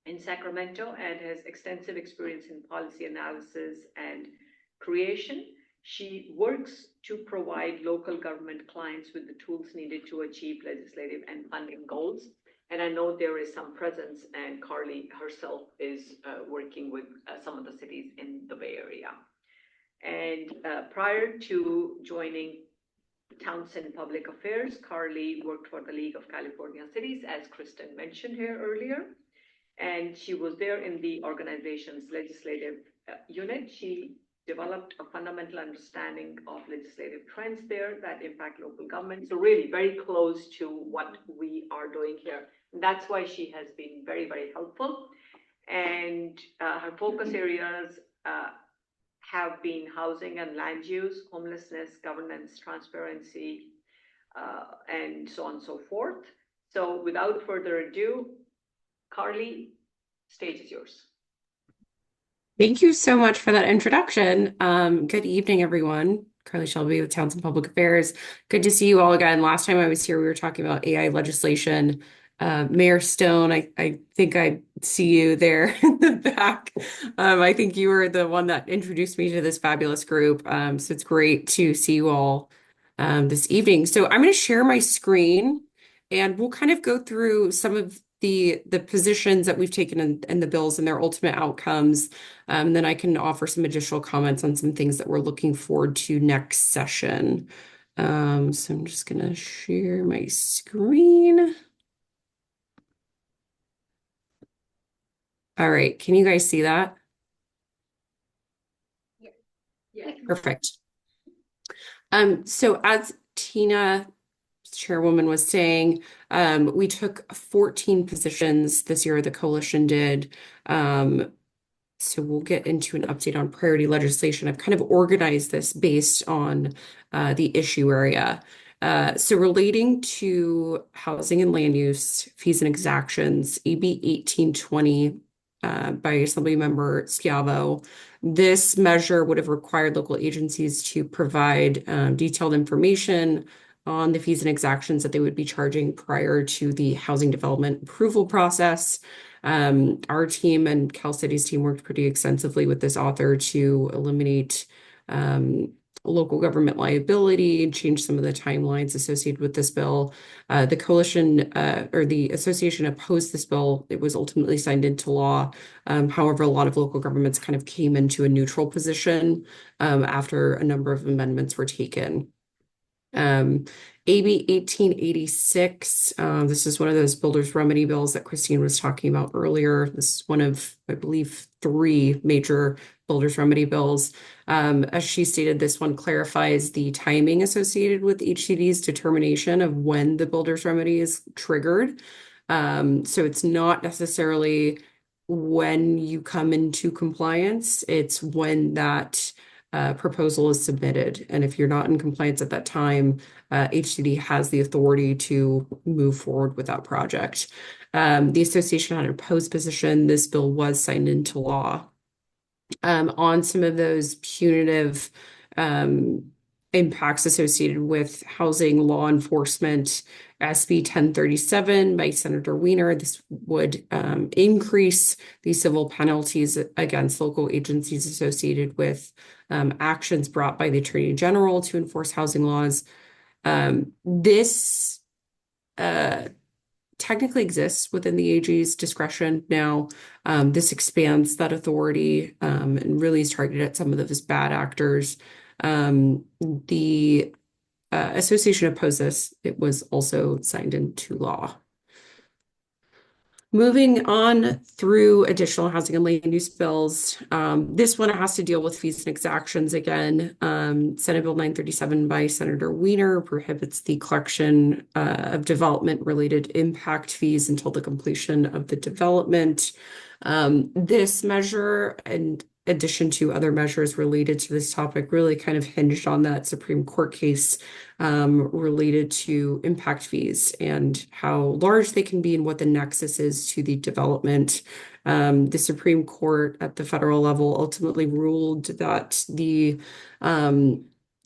in Sacramento and has extensive experience in policy analysis and creation. She works to provide local government clients with the tools needed to achieve legislative and funding goals. And I know there is some presence, and Carly herself is working with some of the cities in the Bay Area. And prior to joining Townsend Public Affairs, Carly worked for the League of California Cities, as Kristen mentioned here earlier. And she was there in the organization's legislative unit. She developed a fundamental understanding of legislative trends there that impact local government. So really very close to what we are doing here. And that's why she has been very, very helpful. And her focus areas have been housing and land use, homelessness, governance, transparency, and so on and so forth. So without further ado, Carly, stage is yours. Thank you so much for that introduction. Good evening, everyone. Carly Shelby with Townsend Public Affairs. Good to see you all again. Last time I was here, we were talking about AI legislation. Mayor Stone, I think I see you there in the back. I think you were the one that introduced me to this fabulous group. So it's great to see you all this evening. So I'm going to share my screen and we'll kind of go through some of the positions that we've taken in the bills and their ultimate outcomes. Then I can offer some additional comments on some things that we're looking forward to next session. So I'm just going to share my screen. All right, can you guys see that? Yes. Perfect. So as Tina, Chairwoman, was saying, we took 14 positions this year, the coalition did. So we'll get into an update on priority legislation. I've kind of organized this based on the issue area. So relating to housing and land use, fees and exactions, AB 1820 by Assemblymember Schiavo. This measure would have required local agencies to provide detailed information on the fees and exactions that they would be charging prior to the housing development approval process. Our team and Cal City's team worked pretty extensively with this author to eliminate local government liability and change some of the timelines associated with this bill. The coalition or the association opposed this bill. It was ultimately signed into law. However, a lot of local governments kind of came into a neutral position after a number of amendments were taken. AB 1886, this is one of those builders remedy bills that Christine was talking about earlier. This is one of, I believe, 3 major builders remedy bills. As she stated, this one clarifies the timing associated with HCD's determination of when the builders remedy is triggered. So it's not necessarily when you come into compliance, it's when that proposal is submitted. And if you're not in compliance at that time, HCD has the authority to move forward with that project. The association had a opposed position. This bill was signed into law. On some of those punitive impacts associated with housing law enforcement, SB 1037 by Senator Weiner. This would increase the civil penalties against local agencies associated with actions brought by the Attorney General to enforce housing laws. This technically exists within the AG's discretion now. This expands that authority and really is targeted at some of those bad actors. The association opposed this. It was also signed into law. Moving on through additional housing and land use bills, this one has to deal with fees and exactions again. Senate Bill 937 by Senator Weiner prohibits the collection of development-related impact fees until the completion of the development. This measure, in addition to other measures related to this topic, really kind of hinged on that Supreme Court case related to impact fees and how large they can be and what the nexus is to the development. The Supreme Court at the federal level ultimately ruled that the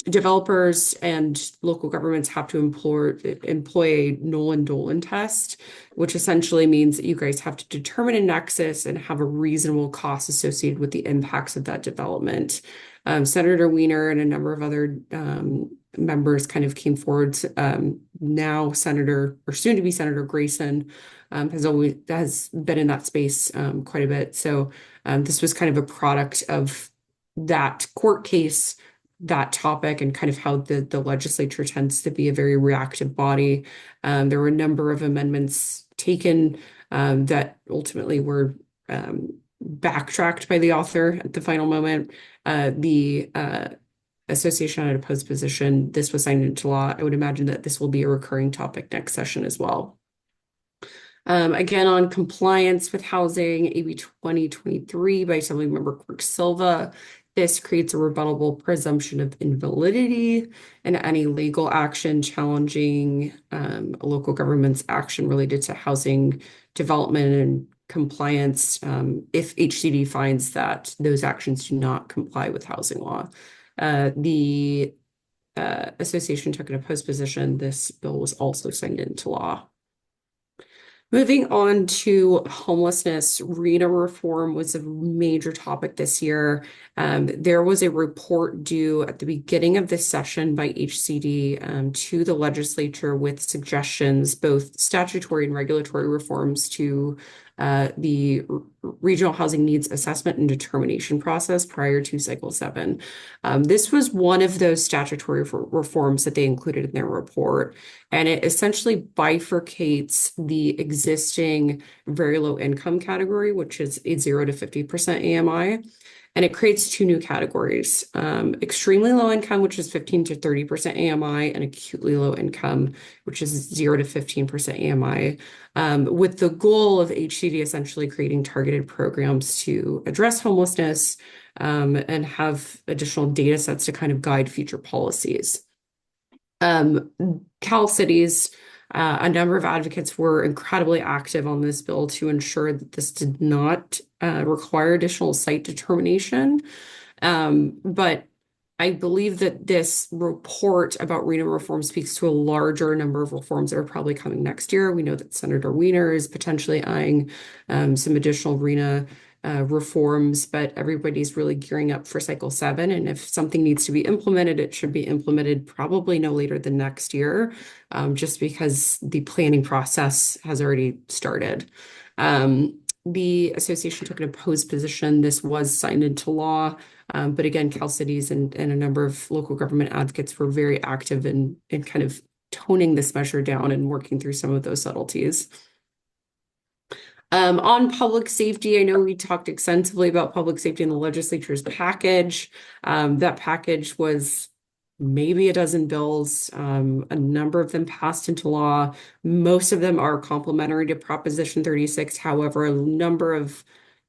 developers and local governments have to employ a Nolan-Dolan test, which essentially means that you guys have to determine a nexus and have a reasonable cost associated with the impacts of that development. Senator Weiner and a number of other members kind of came forward. Now Senator, or soon to be Senator Grayson, has been in that space quite a bit. So this was kind of a product of that court case, that topic, and kind of how the legislature tends to be a very reactive body. There were a number of amendments taken that ultimately were backtracked by the author at the final moment. The association had an opposed position. This was signed into law. I would imagine that this will be a recurring topic next session as well. Again, on compliance with housing, AB 2023 by Assemblymember Quirk Silva. This creates a rebuttable presumption of invalidity in any legal action challenging a local government's action related to housing development and compliance if HCD finds that those actions do not comply with housing law. The association took an opposed position. This bill was also signed into law. Moving on to homelessness, RENA reform was a major topic this year. There was a report due at the beginning of this session by HCD to the legislature with suggestions, both statutory and regulatory reforms to the regional housing needs assessment and determination process prior to Cycle 7. This was one of those statutory reforms that they included in their report, and it essentially bifurcates the existing very low income category, which is a 0 to 50% AMI, and it creates two new categories, extremely low income, which is 15 to 30% AMI, and acutely low income, which is 0 to 15% AMI, with the goal of HCD essentially creating targeted programs to address homelessness and have additional data sets to kind of guide future policies. Cal Cities, a number of advocates were incredibly active on this bill to ensure that this did not require additional site determination. But I believe that this report about RENA reform speaks to a larger number of reforms that are probably coming next year. We know that Senator Weiner is potentially eyeing some additional RENA reforms, but everybody's really gearing up for Cycle 7. And if something needs to be implemented, it should be implemented probably no later than next year, just because the planning process has already started. The association took an opposed position. This was signed into law. But again, Cal Cities and a number of local government advocates were very active in kind of toning this measure down and working through some of those subtleties. On public safety, I know we talked extensively about public safety in the legislature's package. That package was maybe a dozen bills. A number of them passed into law. Most of them are complementary to Proposition 36. However, a number of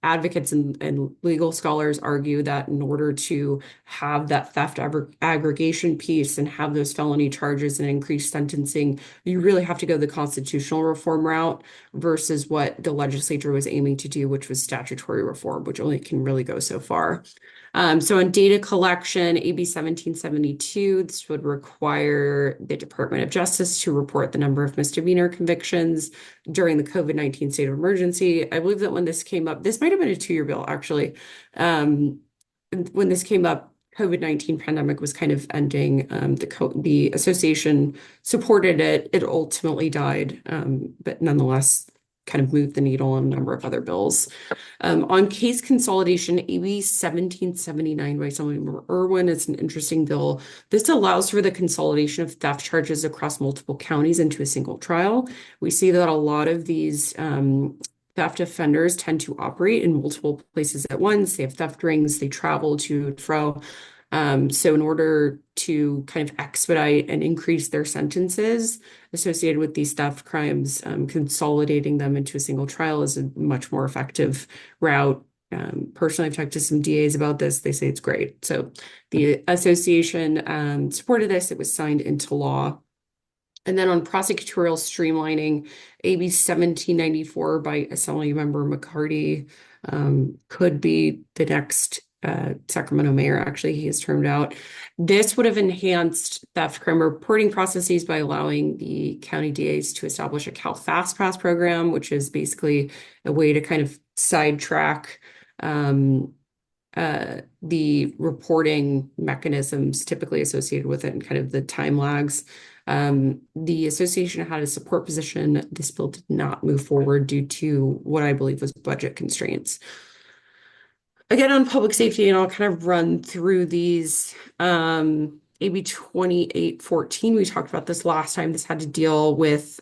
advocates and legal scholars argue that in order to have that theft aggregation piece and have those felony charges and increased sentencing, you really have to go the constitutional reform route versus what the legislature was aiming to do, which was statutory reform, which only can really go so far. So on data collection, AB 1772, this would require the Department of Justice to report the number of misdemeanor convictions during the COVID-19 state of emergency. I believe that when this came up, this might have been a 2-year bill, actually. When this came up, COVID-19 pandemic was kind of ending. The association supported it. It ultimately died, but nonetheless kind of moved the needle on a number of other bills. On case consolidation, AB 1779 by Assemblymember Irwin is an interesting bill. This allows for the consolidation of theft charges across multiple counties into a single trial. We see that a lot of these theft offenders tend to operate in multiple places at once. They have theft rings, they travel to and fro. So in order to kind of expedite and increase their sentences associated with these theft crimes, consolidating them into a single trial is a much more effective route. Personally, I've talked to some DAs about this. They say it's great. So the association supported this. It was signed into law. And then on prosecutorial streamlining, AB 1794 by Assemblymember McCarty could be the next Sacramento mayor. Actually, he has termed out. This would have enhanced theft crime reporting processes by allowing the county DAs to establish a Cal Fast Pass program, which is basically a way to kind of sidetrack the reporting mechanisms typically associated with it and kind of the time lags. The association had a support position. This bill did not move forward due to what I believe was budget constraints. Again, on public safety, and I'll kind of run through these. AB 2814, we talked about this last time. This had to deal with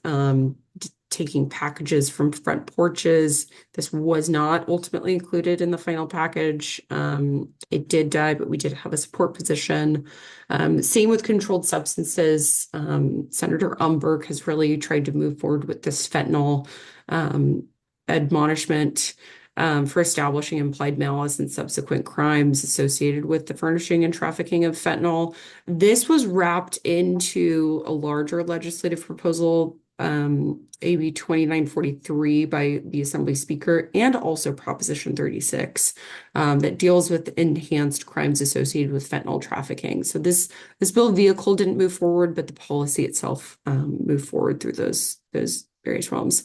taking packages from front porches. This was not ultimately included in the final package. It did die, but we did have a support position. Same with controlled substances. Senator Umberg has really tried to move forward with this fentanyl admonishment for establishing implied malice and subsequent crimes associated with the furnishing and trafficking of fentanyl. This was wrapped into a larger legislative proposal, AB 2943 by the Assembly Speaker, and also Proposition 36 that deals with enhanced crimes associated with fentanyl trafficking. So this bill vehicle didn't move forward, but the policy itself moved forward through those various realms.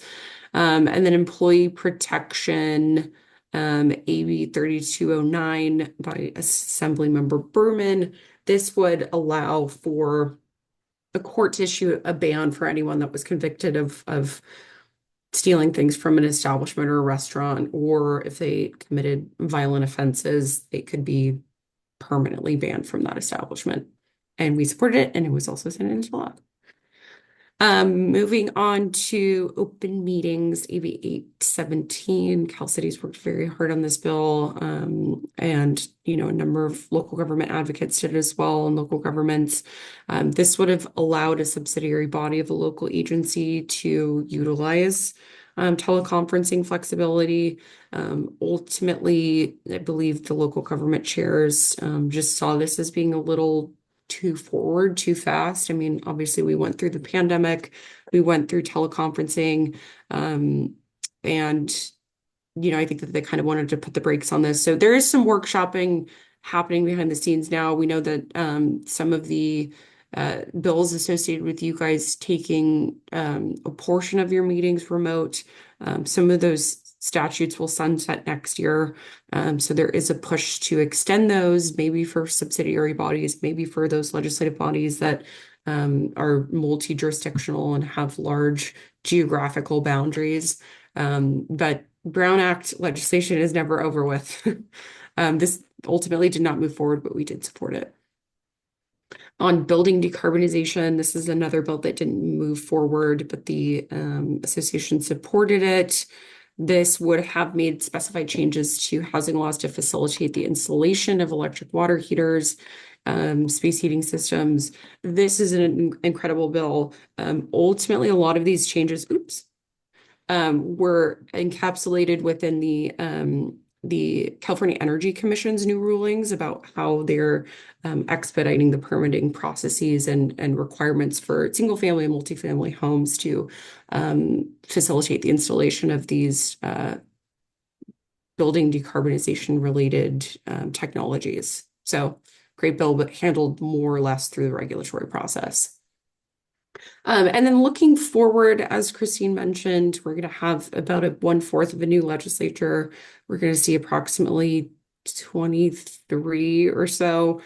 And then employee protection, AB 3209 by Assemblymember Berman. This would allow for a court to issue a ban for anyone that was convicted of stealing things from an establishment or a restaurant, or if they committed violent offenses, they could be permanently banned from that establishment. And we supported it, and it was also signed into law. Moving on to open meetings, AB 817. Cal City's worked very hard on this bill, and a number of local government advocates did as well, and local governments. This would have allowed a subsidiary body of a local agency to utilize teleconferencing flexibility. Ultimately, I believe the local government chairs just saw this as being a little too forward, too fast. I mean, obviously we went through the pandemic, we went through teleconferencing, and I think that they kind of wanted to put the brakes on this. So there is some workshopping happening behind the scenes now. We know that some of the bills associated with you guys taking a portion of your meetings remote, some of those statutes will sunset next year. So there is a push to extend those, maybe for subsidiary bodies, maybe for those legislative bodies that are multi-jurisdictional and have large geographical boundaries. But Brown Act legislation is never over with. This ultimately did not move forward, but we did support it. On building decarbonization, this is another bill that didn't move forward, but the association supported it. This would have made specified changes to housing laws to facilitate the installation of electric water heaters, space heating systems. This is an incredible bill. Ultimately, a lot of these changes, were encapsulated within the the California Energy Commission's new rulings about how they're expediting the permitting processes and requirements for single-family and multifamily homes to facilitate the installation of these building decarbonization related technologies. So great bill, but handled more or less through the regulatory process. And then looking forward, as Christine mentioned, we're going to have about 1/4 of a new legislature. We're going to see approximately 23 or so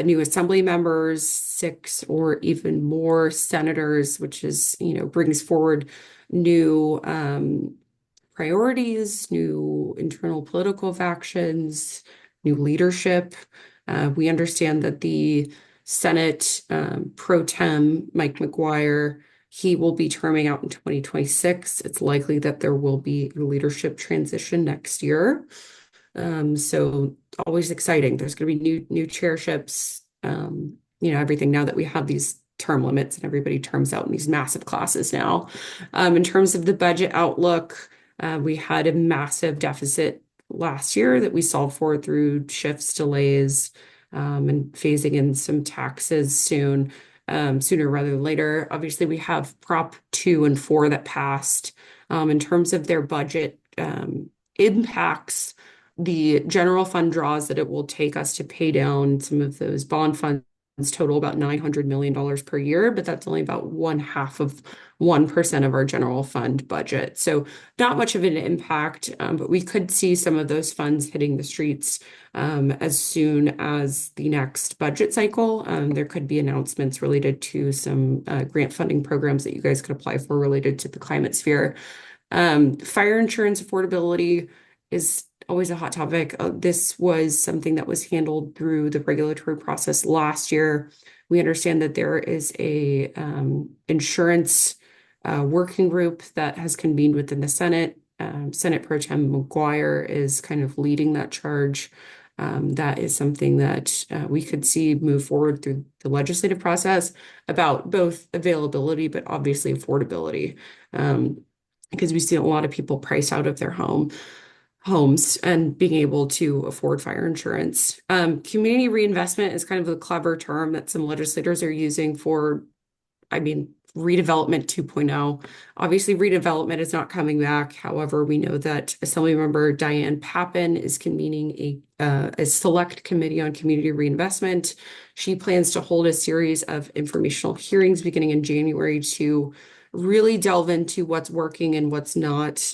new assembly members, 6 or even more senators, which is, brings forward new priorities, new internal political factions, new leadership. We understand that the Senate pro tem, Mike McGuire, he will be terming out in 2026. It's likely that there will be a leadership transition next year. So always exciting. There's going to be new chairships, everything now that we have these term limits and everybody terms out in these massive classes now. In terms of the budget outlook, we had a massive deficit last year that we solved for through shifts, delays, and phasing in some taxes sooner rather than later. Obviously, we have Prop 2 and 4 that passed. In terms of their budget impacts, the general fund draws that it will take us to pay down some of those bond funds total about $900 million per year, but that's only about 1/2 of 1% of our general fund budget. So not much of an impact, but we could see some of those funds hitting the streets as soon as the next budget cycle. There could be announcements related to some grant funding programs that you guys could apply for related to the climate sphere. Fire insurance affordability is always a hot topic. This was something that was handled through the regulatory process last year. We understand that there is a insurance working group that has convened within the Senate. Senate Pro Tem McGuire is kind of leading that charge. That is something that we could see move forward through the legislative process about both availability, but obviously affordability, because we see a lot of people price out of their homes and being able to afford fire insurance. Community reinvestment is kind of a clever term that some legislators are using for, redevelopment 2.0. Obviously, redevelopment is not coming back. However, we know that Assemblymember Diane Pappin is convening a select committee on community reinvestment. She plans to hold a series of informational hearings beginning in January to really delve into what's working and what's not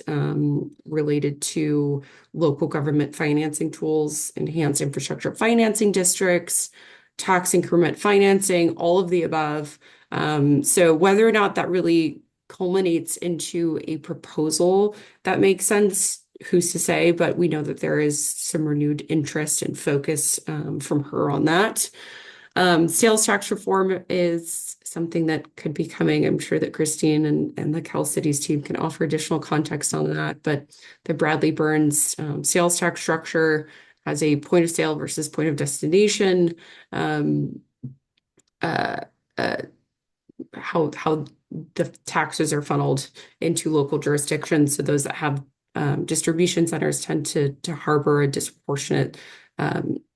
related to local government financing tools, enhanced infrastructure financing districts, tax increment financing, all of the above. So whether or not that really culminates into a proposal that makes sense, who's to say, but we know that there is some renewed interest and focus from her on that. Sales tax reform is something that could be coming. I'm sure that Christine and the Cal Cities team can offer additional context on that, but the Bradley Burns sales tax structure has a point of sale versus point of destination, how the taxes are funneled into local jurisdictions. So those that have distribution centers tend to harbor a disproportionate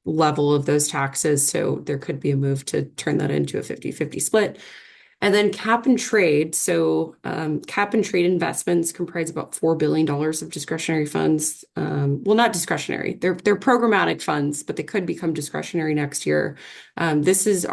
level of those taxes. So there could be a move to turn that into a 50-50 split. And then cap and trade. So cap and trade investments comprise about $4 billion of discretionary funds. Well, not discretionary. They're programmatic funds, but they could become discretionary next year. This is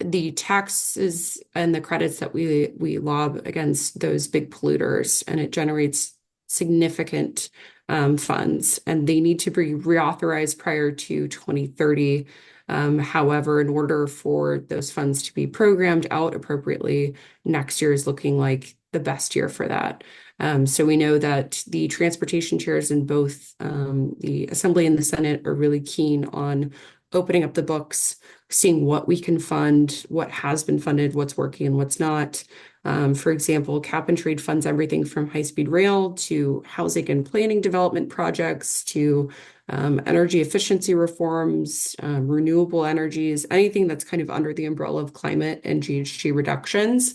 the taxes and the credits that we lob against those big polluters, and it generates significant funds, and they need to be reauthorized prior to 2030. However, in order for those funds to be programmed out appropriately, next year is looking like the best year for that. So we know that the transportation chairs in both the Assembly and the Senate are really keen on opening up the books, seeing what we can fund, what has been funded, what's working and what's not. For example, cap and trade funds everything from high-speed rail to housing and planning development projects to energy efficiency reforms, renewable energies, anything that's kind of under the umbrella of climate and GHG reductions.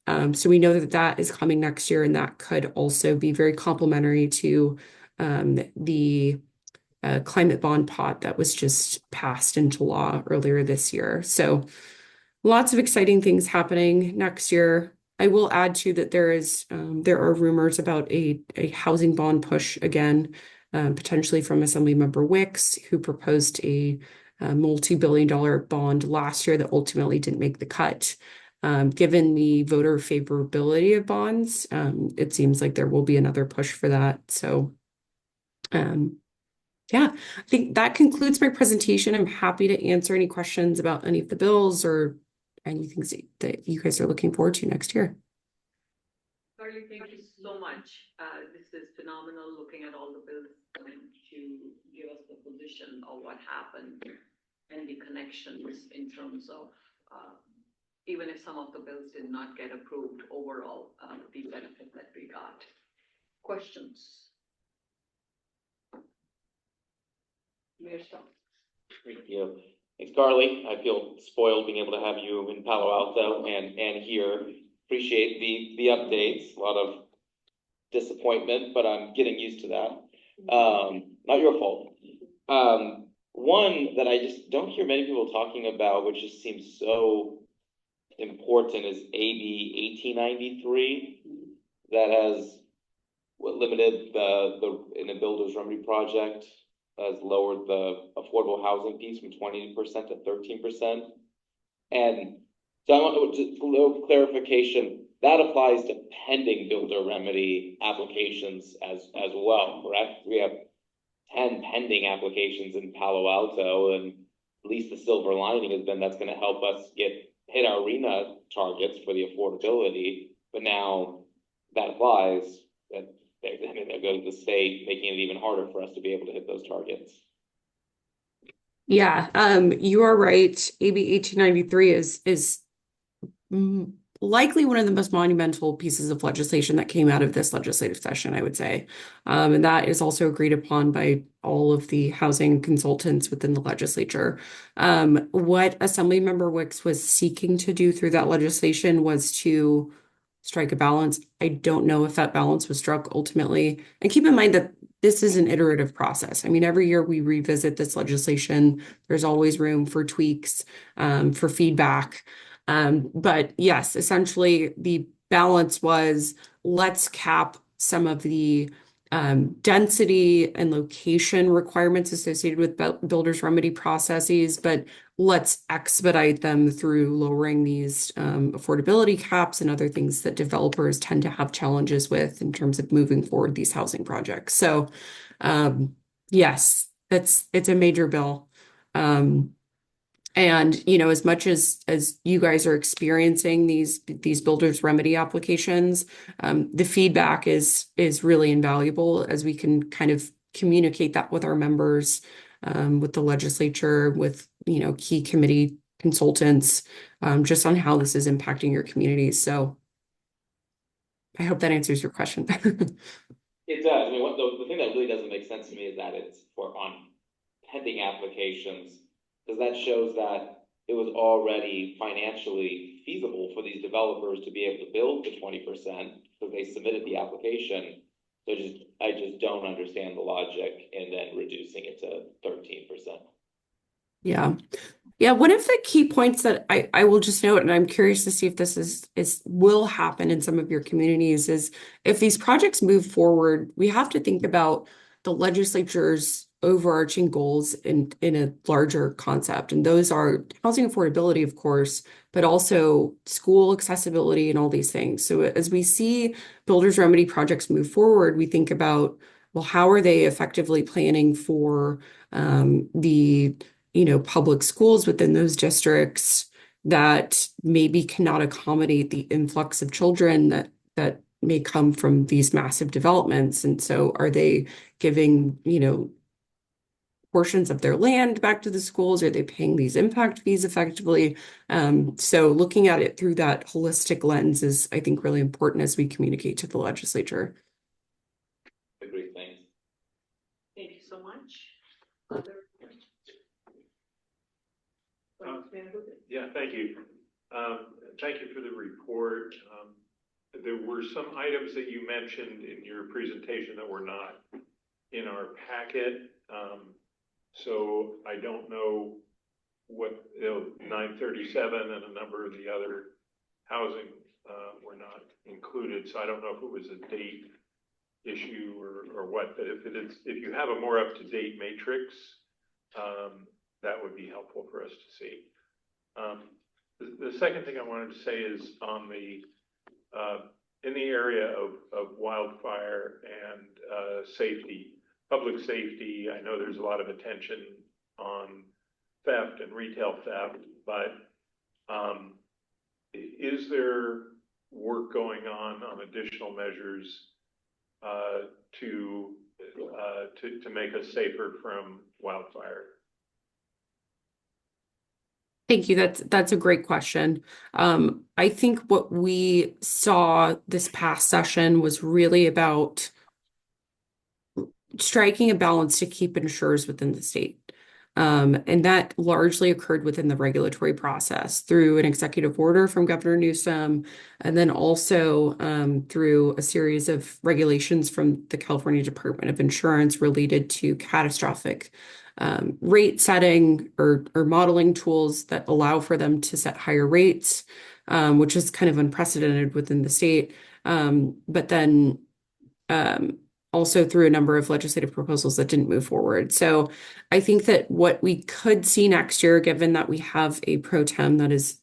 So we know that that is coming next year, and that could also be very complementary to the climate bond pot that was just passed into law earlier this year. So lots of exciting things happening next year. I will add too that there are rumors about a housing bond push again, potentially from Assemblymember Wicks, who proposed a multi-billion-dollar bond last year that ultimately didn't make the cut. Given the voter favorability of bonds, it seems like there will be another push for that. So, yeah, I think that concludes my presentation. I'm happy to answer any questions about any of the bills or anything that you guys are looking forward to next year. Carly, thank you so much. This is phenomenal, looking at all the bills and to give us the position of what happened and the connections in terms of, even if some of the bills did not get approved, overall, the benefit that we got. Questions? Mayor Stone. Thank you. Thanks, Carly. I feel spoiled being able to have you in Palo Alto and here. Appreciate the updates. A lot of disappointment, but I'm getting used to that. Not your fault. One that I just don't hear many people talking about, which just seems so important, is AB 1893 that has limited in the Builders Remedy Project, has lowered the affordable housing piece from 20% to 13%. And so I want just a little clarification. That applies to pending builder remedy applications as well, correct? We have 10 pending applications in Palo Alto, and at least the silver lining has been that's going to help us hit our RENA targets for the affordability. But now that applies, that they're going to the state, making it even harder for us to be able to hit those targets. Yeah, you are right. AB 1893 is likely one of the most monumental pieces of legislation that came out of this legislative session, I would say. And that is also agreed upon by all of the housing consultants within the legislature. What Assemblymember Wicks was seeking to do through that legislation was to strike a balance. I don't know if that balance was struck ultimately. And keep in mind that this is an iterative process. I mean, every year we revisit this legislation. There's always room for tweaks, for feedback. But yes, essentially the balance was, let's cap some of the density and location requirements associated with builders remedy processes, but let's expedite them through lowering these affordability caps and other things that developers tend to have challenges with in terms of moving forward these housing projects. So yes, it's a major bill. And, you know, as much as you guys are experiencing these builders remedy applications, the feedback is really invaluable as we can kind of communicate that with our members, with the legislature, with, you know, key committee consultants, just on how this is impacting your communities. So I hope that answers your question. It does. I mean, the thing that really doesn't make sense to me is that it's on pending applications, because that shows that it was already financially feasible for these developers to be able to build the 20% because they submitted the application. So I just don't understand the logic in then reducing it to 13%. Yeah. Yeah, one of the key points that I will just note, and I'm curious to see if this will happen in some of your communities, is if these projects move forward, we have to think about the legislature's overarching goals in a larger concept. And those are housing affordability, of course, but also school accessibility and all these things. So as we see builders remedy projects move forward, we think about, well, how are they effectively planning for the public schools within those districts that maybe cannot accommodate the influx of children that may come from these massive developments. And so are they giving, portions of their land back to the schools? Are they paying these impact fees effectively? So looking at it through that holistic lens is, I think, really important as we communicate to the legislature. Agreed, thanks. Thank you so much. Other questions? Yeah, thank you. Thank you for the report. There were some items that you mentioned in your presentation that were not in our packet. So I don't know what, 937 and a number of the other housing, were not included. So I don't know if it was a date issue or what, but if you have a more up-to-date matrix, that would be helpful for us to see. The second thing I wanted to say is on the, in the area of wildfire and safety, public safety. I know there's a lot of attention on theft and retail theft, but is there work going on additional measures to make us safer from wildfire? Thank you. That's a great question. I think what we saw this past session was really about striking a balance to keep insurers within the state. And that largely occurred within the regulatory process through an executive order from Governor Newsom, and then also through a series of regulations from the California Department of Insurance related to catastrophic rate setting or modeling tools that allow for them to set higher rates, which is kind of unprecedented within the state. But then also through a number of legislative proposals that didn't move forward. So I think that what we could see next year, given that we have a pro tem that is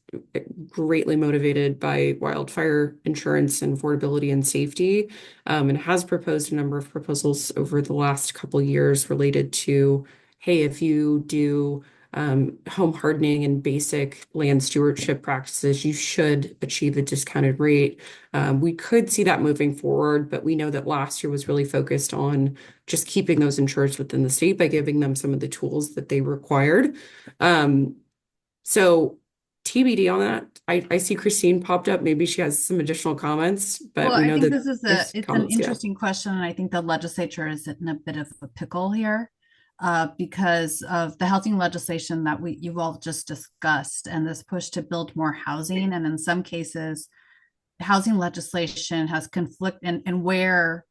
greatly motivated by wildfire insurance and affordability and safety, and has proposed a number of proposals over the last couple of years related to, hey, if you do home hardening and basic land stewardship practices, you should achieve a discounted rate. We could see that moving forward, but we know that last year was really focused on just keeping those insurers within the state by giving them some of the tools that they required. So TBD on that. I see Christine popped up. Maybe she has some additional comments, but Well, we I know think that this is there's it's an comments, yeah. interesting question, and I think the legislature is in a bit of a pickle here, because of the housing legislation that you've all just discussed, and this push to build more housing. And in some cases, housing legislation has conflict and where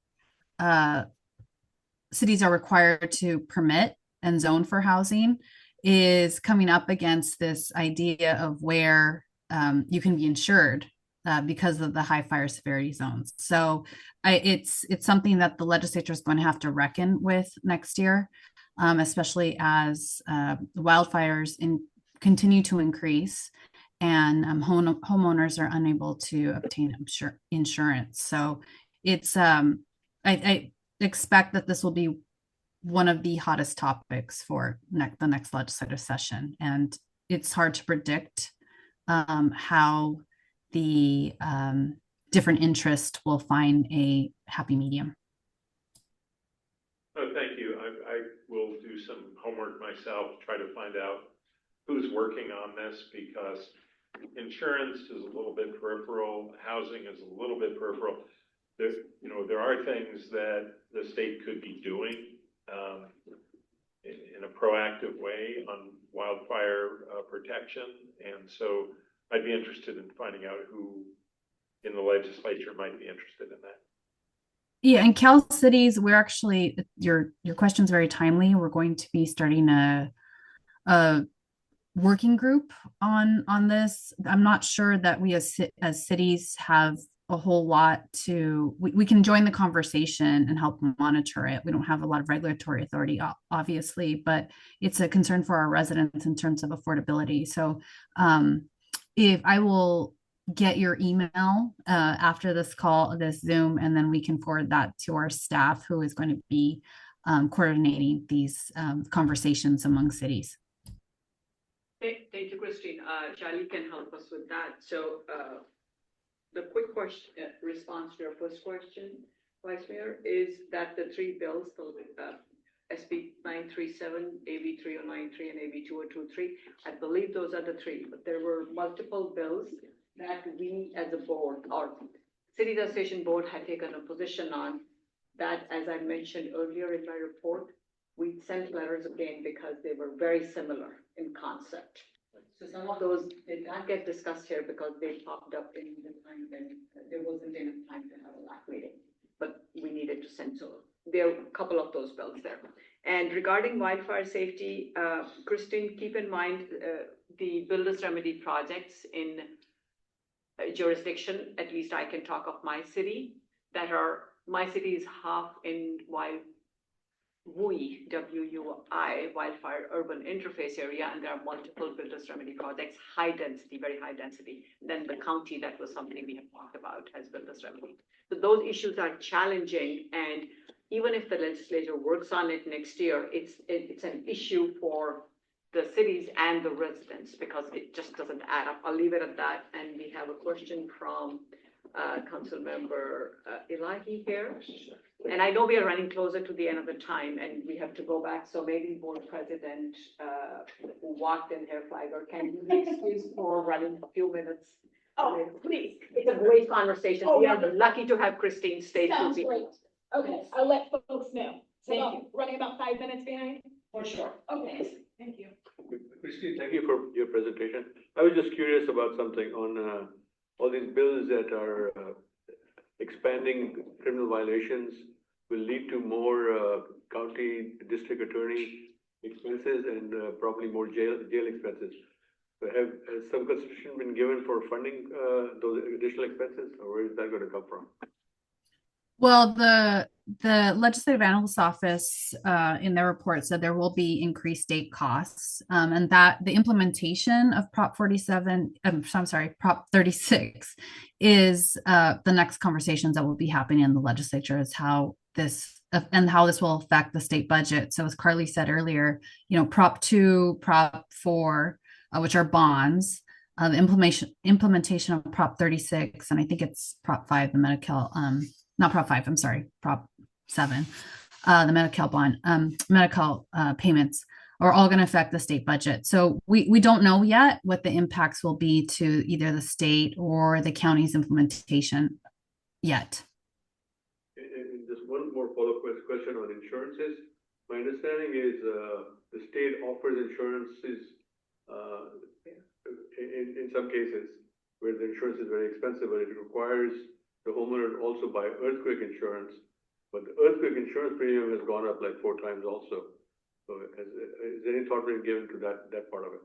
cities are required to permit and zone for housing is coming up against this idea of where you can be insured because of the high fire severity zones. So it's something that the legislature is going to have to reckon with next year, especially as wildfires continue to increase and homeowners are unable to obtain insurance. So it's I expect that this will be one of the hottest topics for the next legislative session, and it's hard to predict how the different interests will find a happy medium. Oh, thank you. I will do some homework myself, try to find out who's working on this, because insurance is a little bit peripheral, housing is a little bit peripheral. There are things that the state could be doing in a proactive way on wildfire protection. And so I'd be interested in finding out who in the legislature might be interested in that. Yeah, in Cal Cities, we're actually your question's very timely. We're going to be starting a working group on this. I'm not sure that we as cities have a whole lot we can join the conversation and help monitor it. We don't have a lot of regulatory authority, obviously, but it's a concern for our residents in terms of affordability. So if I will get your email after this call, this Zoom, and then we can forward that to our staff who is going to be coordinating these conversations among cities. Thank you, Christine. Charlie can help us with that. So the quick question, response to your first question, Vice Mayor, is that the three bills, the SB 937, AB 3093, and AB 2023, I believe those are the three, but there were multiple bills that we as a board or City Association Board had taken a position on that, as I mentioned earlier in my report, we sent letters again because they were very similar in concept. So some of those did not get discussed here because they popped up in the time when there wasn't enough time to have a last meeting, but we needed to send. So there are a couple of those bills there. And regarding wildfire safety, Christine, keep in mind, the builder's remedy projects in jurisdiction, at least I can talk of my city, my city is half in WUI, W-U-I, wildfire urban interface area, and there are multiple builders remedy projects, high density, very high density. Then the county, that was something we have talked about, has builders remedy. So those issues are challenging, and even if the legislature works on it next year, it's an issue for the cities and the residents because it just doesn't add up. I'll leave it at that. And we have a question from Council Member Elahi here. And I know we are running closer to the end of the time and we have to go back. So maybe Board President who walked in here, Flagger, can you be excused for running a few minutes? Oh, please. It's a great conversation. Oh, We are lucky to have Christine stay. Sounds great. Okay, I'll let folks know. So Thank you. running about 5 minutes behind? For sure. Okay, thank you. Christine, thank you for your presentation. I was just curious about something on all these bills that are expanding criminal violations will lead to more county district attorney expenses and probably more jail expenses. So has some consideration been given for funding those additional expenses, or where is that going to come from? Well, the Legislative Analyst's Office in their report said there will be increased state costs, and that the implementation of Prop 47, Prop 36 is the next conversations that will be happening in the legislature is how this will affect the state budget. So as Carly said earlier, Prop 2, Prop 4, which are bonds, the implementation of Prop 36, and I think it's Prop 5, the Medi-Cal, not Prop 5, I'm sorry, Prop 7, the Medi-Cal bond, Medi-Cal payments are all going to affect the state budget. So we don't know yet what the impacts will be to either the state or the county's implementation yet. And just one more follow-up question on insurances. My understanding is the state offers insurances in some cases where the insurance is very expensive, but it requires the homeowner to also buy earthquake insurance. But the earthquake insurance premium has gone up like 4 times also. So is any thought being given to that part of it?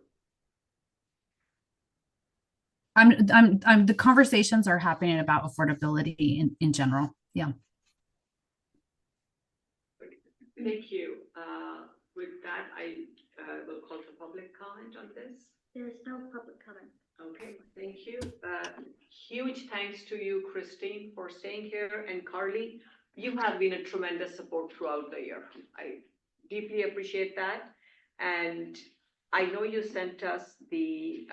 The conversations are happening about affordability in general. Yeah. Thank you. With that, I will call for public comment on this. There is no public comment. Okay, thank you. Huge thanks to you, Christine, for staying here, and Carly, you have been a tremendous support throughout the year. I deeply appreciate that. And I know you sent us the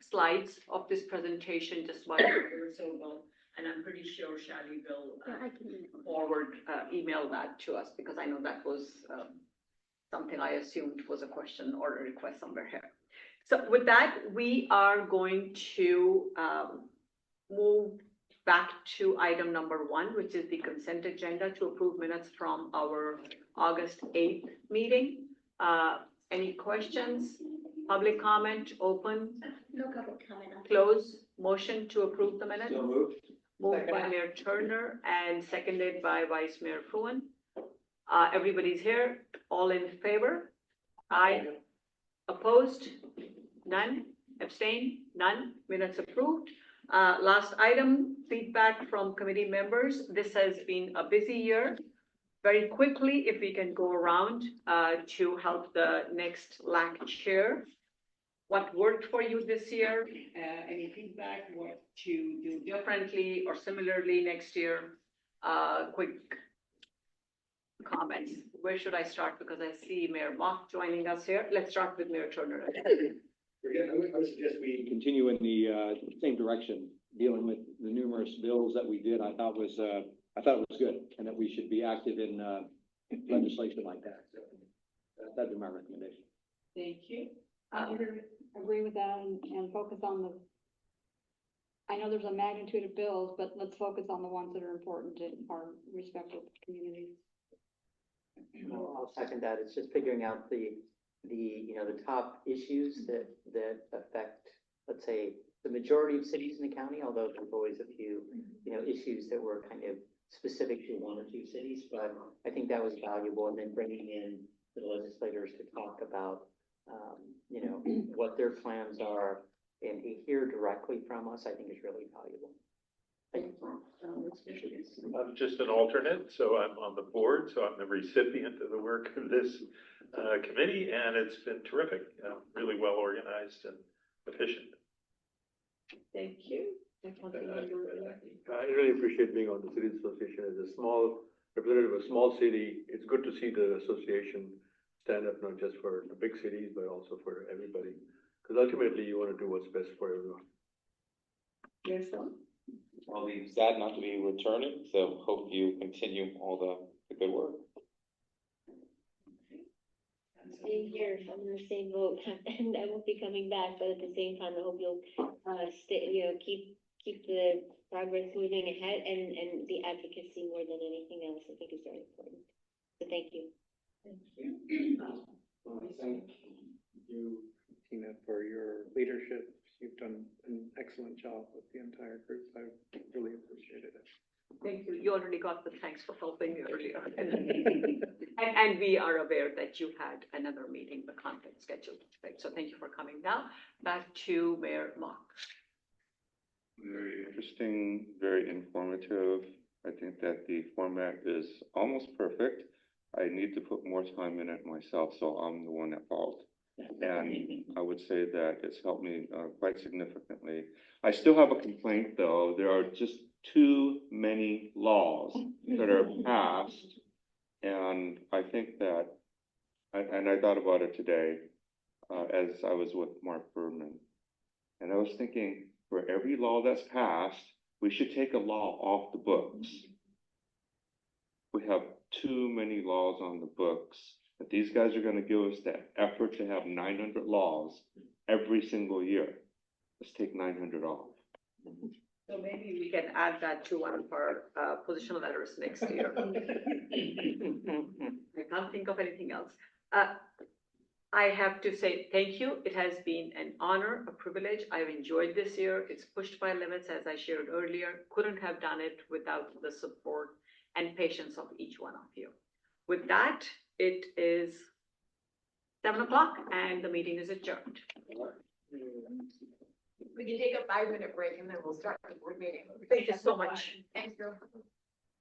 slides of this presentation just while you were so well, and I'm pretty sure Shally will Yeah, I can email that to us because I know that was something I assumed was a question or a request somewhere here. So with that, we are going to move back to item number 1, which is the consent agenda to approve minutes from our August 8th meeting. Any questions? Public comment, open? No public comment. Close. Motion to approve the minutes? So moved. Moved by Mayor Turner and seconded by Vice Mayor Fruin. Everybody's here. All in favor? Aye. Opposed? None. Abstain? None. Minutes approved. Last item, feedback from committee members. This has been a busy year. Very quickly, if we can go around to help the next LAC chair. What worked for you this year? Any feedback? What to do differently or similarly next year? Quick comments. Where should I start? Because I see Mayor Mock joining us here. Let's start with Mayor Turner. Yeah, I would suggest we continue in the same direction, dealing with the numerous bills that we did. I thought it was good, and that we should be active in legislation like that. So that'd be my recommendation. Thank you. I agree with that and focus on I know there's a magnitude of bills, but let's focus on the ones that are important in our respective communities. I'll second that. It's just figuring out the top issues that affect, let's say, the majority of cities in the county, although there's always a few, issues that we're kind of specific to one or two cities, but I think that was valuable. And then bringing in the legislators to talk about, you know, what their plans are and to hear directly from us, I think is really valuable. Thank you. I'm just an alternate, so I'm on the board, so I'm the recipient of the work of this committee, and it's been terrific, really well organized and efficient. Thank you. I really appreciate being on the Cities Association as a small representative of a small city. It's good to see the association stand up not just for the big cities, but also for everybody. Because ultimately you want to do what's best for everyone. Yes, sir. I'll be sad not to be returning, so hope you continue all the good work. Same here, I'm in the same boat, and I won't be coming back, but at the same time, I hope you'll, stay, you know, keep the progress moving ahead and the advocacy more than anything else, I think is very important. So thank you. Thank you. Thank you, Tina, for your leadership. You've done an excellent job with the entire group. I really appreciated it. Thank you. You already got the thanks for helping earlier. And we are aware that you had another meeting, the conference scheduled, right? So thank you for coming now. Back to Mayor Mock. Very interesting, very informative. I think that the format is almost perfect. I need to put more time in it myself, so I'm the one at fault. And I would say that it's helped me quite significantly. I still have a complaint, though. There are just too many laws that are passed. And I think that, and I thought about it today as I was with Mark Berman. And I was thinking, for every law that's passed, we should take a law off the books. We have too many laws on the books. If these guys are going to give us the effort to have 900 laws every single year, let's take 900 off. So maybe we can add that to one of our position letters next year. I can't think of anything else. I have to say thank you. It has been an honor, a privilege. I've enjoyed this year. It's pushed my limits, as I shared earlier. Couldn't have done it without the support and patience of each one of you. With that, it is 7 o'clock and the meeting is adjourned. We can take a 5-minute break and then we'll start the board meeting. Thank you so much. Thanks, girl.